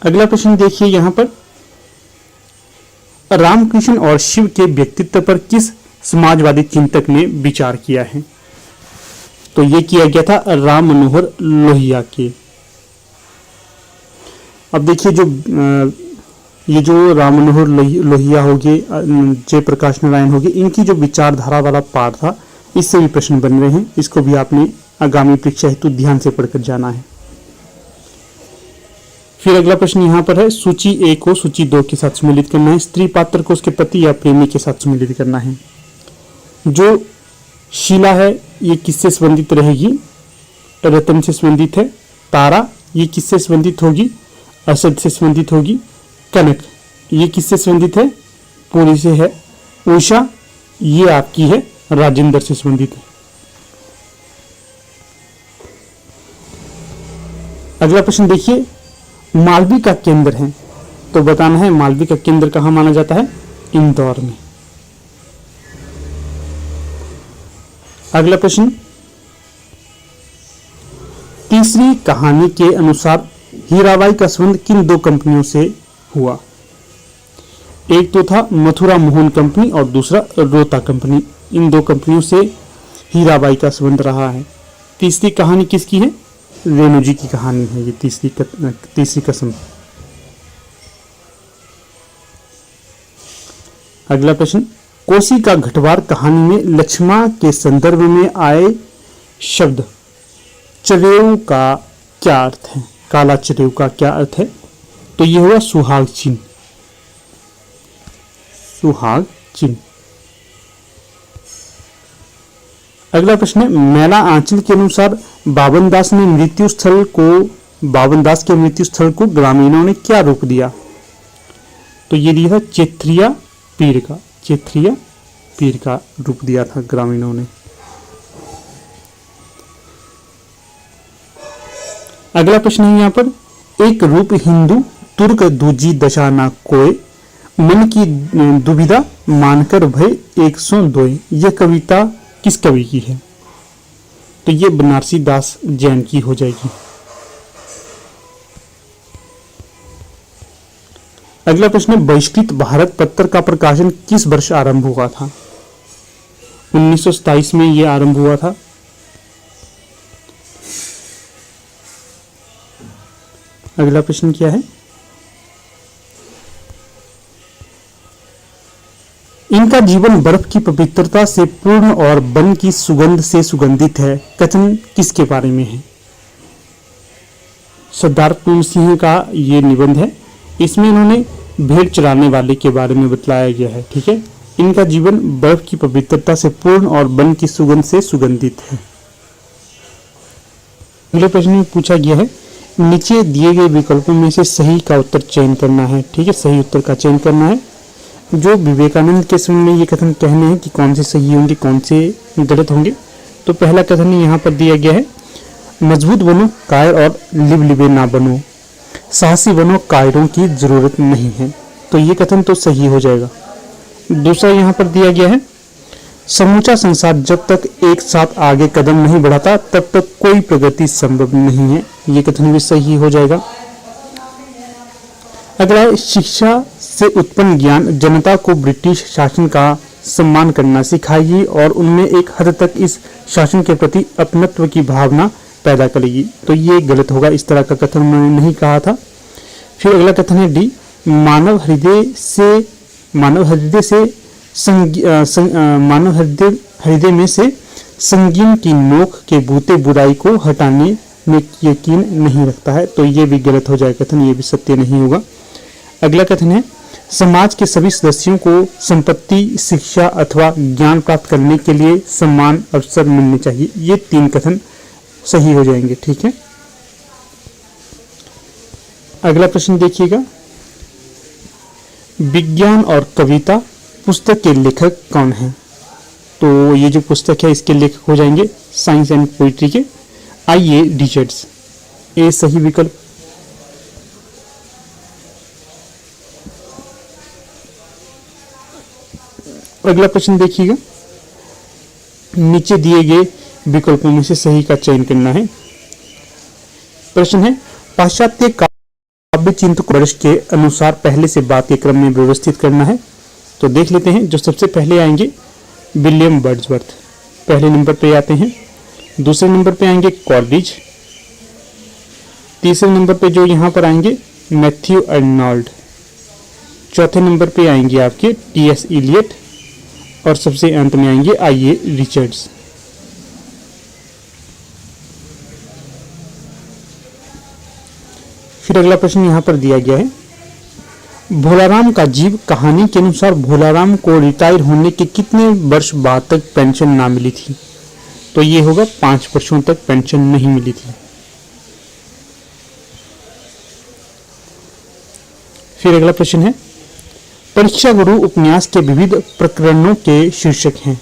अगला प्रश्न देखिए यहाँ पर, रामकृष्ण और शिव के व्यक्तित्व पर किस समाजवादी चिंतक ने विचार किया है? तो ये किया गया था राम मनोहर लोहिया के। अब देखिए ये जो राम मनोहर लोहिया हो गए, जयप्रकाश नारायण हो गए, इनकी जो विचारधारा वाला पाठ था, इससे भी प्रश्न बन रहे हैं। इसको भी आपने आगामी परीक्षा हेतु ध्यान से पढ़कर जाना है। फिर अगला प्रश्न यहाँ पर है, सूची ए को सूची 2 के साथ सम्मिलित करना है। स्त्री पात्र को उसके पति या प्रेमी के साथ सम्मिलित करना है। जो शीला है ये किससे संबंधित रहेगी? रतन से संबंधित है। तारा ये किससे संबंधित होगी? असद से संबंधित होगी। कनक ये किससे संबंधित है? पूरी से है। उषा ये आपकी है राजेंद्र से संबंधित है। अगला प्रश्न देखिए, मालवी का केंद्र है, तो बताना है मालवी का केंद्र कहां माना जाता है? इंदौर में। अगला प्रश्न, तीसरी कहानी के अनुसार हीराबाई का संबंध किन 2 कंपनियों से हुआ? एक तो था मथुरा मोहन कंपनी और दूसरा रोता कंपनी। इन 2 कंपनियों से हीराबाई का संबंध रहा है। तीसरी कहानी किसकी है? रेणु जी की कहानी है ये तीसरी कसम। अगला प्रश्न, कोसी का घटवार कहानी में लक्ष्मा के संदर्भ में आए शब्द चरेऊ का क्या अर्थ है? काला चरेऊ का क्या अर्थ है? तो ये हुआ सुहाग चिन्ह। सुहाग चिन्ह। अगला प्रश्न है, मैला आंचल के अनुसार बावनदास के मृत्यु स्थल को ग्रामीणों ने क्या रूप दिया? तो ये दिया था चेत्रिया पीर का रूप दिया था ग्रामीणों ने। अगला प्रश्न है यहाँ पर, एक रूप हिंदू तुर्क दूजी दशा ना कोय, मन की दुविधा मानकर भय 102। यह कविता किस कवि की है? तो ये बनारसी दास जैन की हो जाएगी। अगला प्रश्न है, बहिष्कृत भारत पत्र का प्रकाशन किस वर्ष आरंभ हुआ था? 1927 में यह आरंभ हुआ था। अगला प्रश्न क्या है, इनका जीवन बर्फ की पवित्रता से पूर्ण और वन की सुगंध से सुगंधित है। कथन किसके बारे में है? सरदार पूर्ण सिंह का ये निबंध है। इसमें इन्होंने भेड़ चराने वाले के बारे में बतलाया गया है। ठीक है, इनका जीवन बर्फ की पवित्रता से पूर्ण और वन की सुगंध से सुगंधित है। अगले प्रश्न में पूछा गया है, नीचे दिए गए विकल्पों में से सही का उत्तर चयन करना है। ठीक है, सही उत्तर का चयन करना है। जो विवेकानंद के समय में ये कथन कहने हैं कि कौन से सही होंगे, कौन से गलत होंगे। तो पहला कथन यहाँ पर दिया गया है, मजबूत बनो कायर और लिबलिबे ना बनो, साहसी बनो कायरों की जरूरत नहीं है। तो ये कथन तो सही हो जाएगा। दूसरा यहाँ पर दिया गया है, समूचा संसार जब तक एक साथ आगे कदम नहीं बढ़ाता तब तक कोई प्रगति संभव नहीं है। ये कथन भी सही हो जाएगा। अगला है, शिक्षा से उत्पन्न ज्ञान जनता को ब्रिटिश शासन का सम्मान करना सिखाएगी और उनमें एक हद तक इस शासन के प्रति अपनत्व की भावना पैदा करेगी। तो ये गलत होगा, इस तरह का कथन मैंने नहीं कहा था। फिर अगला कथन है डी, मानव हृदय में से संगीन की नोक के बूते बुराई को हटाने में यकीन नहीं रखता है। तो ये भी गलत हो जाएगा कथन, ये भी सत्य नहीं होगा। अगला कथन है, समाज के सभी सदस्यों को संपत्ति, शिक्षा अथवा ज्ञान प्राप्त करने के लिए समान अवसर मिलने चाहिए। ये 3 कथन सही हो जाएंगे। ठीक है, अगला प्रश्न देखिएगा, विज्ञान और कविता पुस्तक के लेखक कौन हैं? तो ये जो पुस्तक है इसके लेखक हो जाएंगे साइंस एंड पोइट्री के I.A. रिचर्ड्स। ये सही विकल्प। अगला प्रश्न देखिएगा, नीचे दिए गए विकल्पों में से सही का चयन करना है। प्रश्न है, पाश्चात्य काव्य चिंतक वर्ष के अनुसार पहले से बाद के क्रम में व्यवस्थित करना है। तो देख लेते हैं। जो सबसे पहले आएंगे विलियम वर्ड्सवर्थ, पहले नंबर पे आते हैं। दूसरे नंबर पे आएंगे कॉलरिज। तीसरे नंबर पे जो यहाँ पर आएंगे मैथ्यू अर्नोल्ड। चौथे नंबर पे आएंगे आपके T.S. इलियट और सबसे अंत में आएंगे I.A. रिचर्ड्स। फिर अगला प्रश्न यहाँ पर दिया गया है, भोलाराम का जीव कहानी के अनुसार भोलाराम को रिटायर होने के कितने वर्ष बाद तक पेंशन ना मिली थी? तो ये होगा 5 वर्षों तक पेंशन नहीं मिली थी। फिर अगला प्रश्न है, परीक्षा गुरु उपन्यास के विविध प्रकरणों के शीर्षक हैं।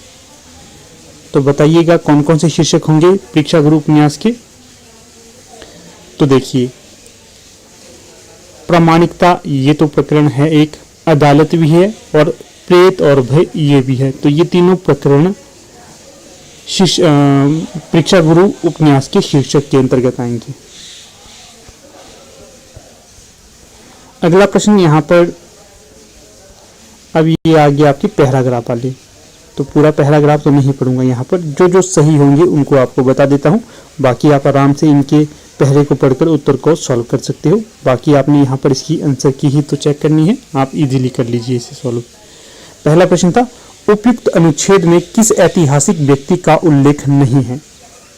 तो बताइएगा कौन कौन से शीर्षक होंगे परीक्षा गुरु उपन्यास के। तो देखिए, प्रामाणिकता ये तो प्रकरण है एक, अदालत भी है और प्रेत और भय ये भी है। तो ये तीनों प्रकरण परीक्षा गुरु उपन्यास के शीर्षक के अंतर्गत आएंगे। अगला प्रश्न यहाँ पर अब ये आ गया आपके पैराग्राफ वाले। तो पूरा पैराग्राफ तो नहीं पढ़ूंगा, यहाँ पर जो जो सही होंगे उनको आपको बता देता हूँ। बाकी आप आराम से इनके पहले को पढ़कर उत्तर को सॉल्व कर सकते हो। बाकी आपने यहाँ पर इसकी आंसर की ही तो चेक करनी है, आप इजीली कर लीजिए इसे सॉल्व। पहला प्रश्न था, उपयुक्त अनुच्छेद में किस ऐतिहासिक व्यक्ति का उल्लेख नहीं है?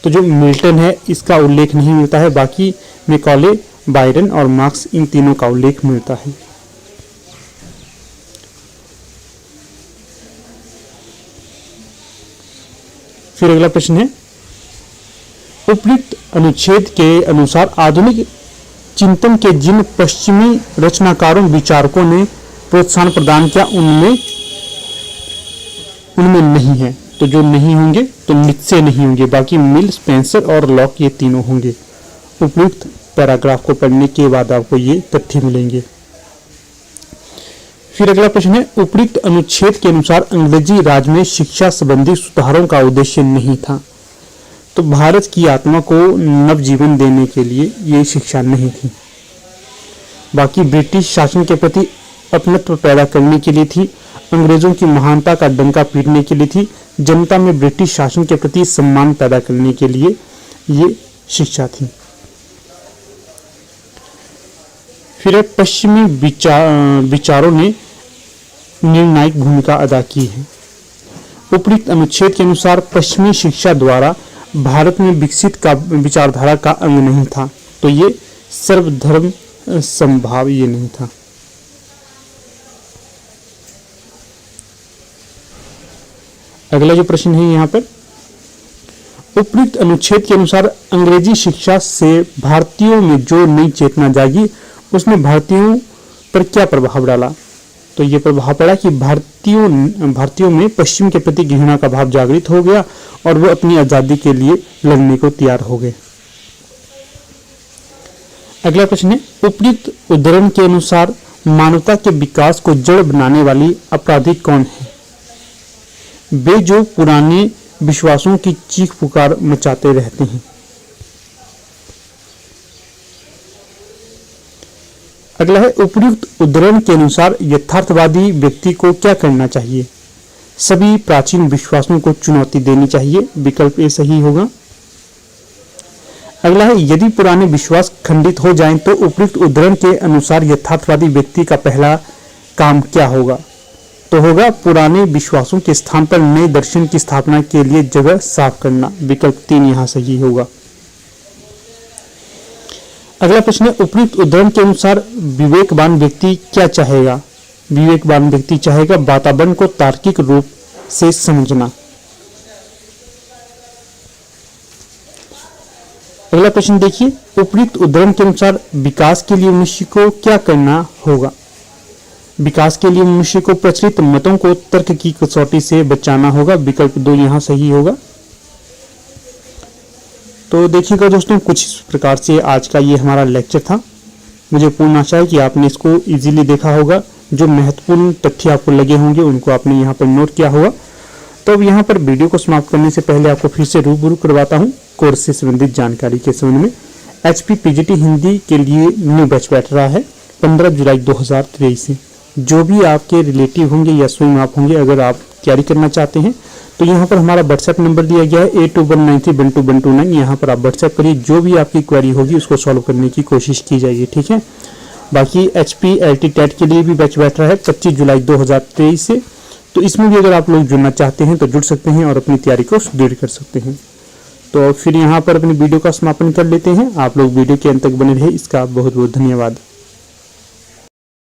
तो जो मिल्टन है इसका उल्लेख नहीं मिलता है, बाकी मैकॉले, बायरन और मार्क्स इन तीनों का उल्लेख मिलता है। फिर अगला प्रश्न है, उपयुक्त अनुच्छेद के अनुसार आधुनिक चिंतन के जिन पश्चिमी रचनाकारों विचारकों ने प्रोत्साहन प्रदान किया उनमें नहीं है। तो जो नहीं होंगे तो नीत्शे नहीं होंगे, बाकी मिल, स्पेंसर और लॉक ये तीनों होंगे। उपयुक्त पैराग्राफ को पढ़ने के बाद आपको ये तथ्य मिलेंगे। फिर अगला प्रश्न है, उपयुक्त अनुच्छेद के अनुसार अंग्रेजी राज में शिक्षा संबंधी सुधारों का उद्देश्य नहीं था। तो भारत की आत्मा को नवजीवन देने के लिए ये शिक्षा नहीं थी, बाकी ब्रिटिश शासन के प्रति अपनत्व पैदा करने के लिए थी, अंग्रेजों की महानता का डंका पीटने के लिए थी, जनता में ब्रिटिश शासन के प्रति सम्मान पैदा करने के लिए ये शिक्षा थी। फिर पश्चिमी विचारों ने निर्णायक भूमिका अदा की है। उपयुक्त अनुच्छेद के अनुसार पश्चिमी शिक्षा द्वारा भारत में विकसित का विचारधारा का अंग नहीं था। तो ये सर्वधर्म समभाव ये नहीं था। अगला जो प्रश्न है यहाँ पर, उपयुक्त अनुच्छेद के अनुसार अंग्रेजी शिक्षा से भारतीयों में जो नई चेतना जागी उसने भारतीयों पर क्या प्रभाव डाला? तो ये प्रभाव पड़ा कि भारतीयों में पश्चिम के प्रति घृणा का भाव जागृत हो गया और वो अपनी आजादी के लिए लड़ने को तैयार हो गए। अगला प्रश्न है, उपयुक्त उद्धरण के अनुसार मानवता के विकास को जड़ बनाने वाली अपराधी कौन है? वे जो पुराने विश्वासों की चीख पुकार मचाते रहते हैं। अगला है, उपयुक्त उद्धरण के अनुसार यथार्थवादी व्यक्ति को क्या करना चाहिए? सभी प्राचीन विश्वासों को चुनौती देनी चाहिए। विकल्प ए सही होगा। अगला है, यदि पुराने विश्वास खंडित हो जाएं तो उपयुक्त उद्धरण के अनुसार यथार्थवादी व्यक्ति का पहला काम क्या होगा? तो होगा पुराने विश्वासों के स्थान पर नए दर्शन की स्थापना के लिए जगह साफ करना। विकल्प 3 यहाँ सही होगा। अगला प्रश्न है, उपयुक्त उद्धरण के अनुसार विवेकवान व्यक्ति क्या चाहेगा? विवेकवान व्यक्ति चाहेगा वातावरण को तार्किक रूप से समझना। अगला प्रश्न देखिए, उपयुक्त उद्धरण के अनुसार विकास के लिए मनुष्य को क्या करना होगा? विकास के लिए मनुष्य को प्रचलित मतों को तर्क की कसौटी से बचाना होगा। विकल्प 2 यहाँ सही होगा। तो देखिएगा दोस्तों, कुछ इस प्रकार से आज का ये हमारा लेक्चर था। मुझे पूर्ण आशा है कि आपने इसको इजीली देखा होगा। जो महत्वपूर्ण तथ्य आपको लगे होंगे उनको आपने यहाँ पर नोट किया होगा। तो अब यहाँ पर वीडियो को समाप्त करने से पहले आपको फिर से रूबरू करवाता हूँ कोर्स से संबंधित जानकारी के संबंध में। HP PGT हिंदी के लिए न्यू बैच बैठ रहा है 15 जुलाई 2023 से। जो भी आपके रिलेटिव होंगे या स्वयं आप होंगे, अगर आप तैयारी करना चाहते हैं तो यहाँ पर हमारा व्हाट्सएप नंबर दिया गया है 8219312129। यहाँ पर आप व्हाट्सएप करिए, जो भी आपकी क्वेरी होगी उसको सॉल्व करने की कोशिश की जाएगी। ठीक है। बाकी HP LT टेट के लिए भी बैच बैठ रहा है 25 जुलाई 2023 से। तो इसमें भी अगर आप लोग जुड़ना चाहते हैं तो जुड़ सकते हैं और अपनी तैयारी को सुदृढ़ कर सकते हैं। तो फिर यहाँ पर अपनी वीडियो का समापन कर लेते हैं। आप लोग वीडियो के अंत तक बने रहे, इसका बहुत बहुत धन्यवाद।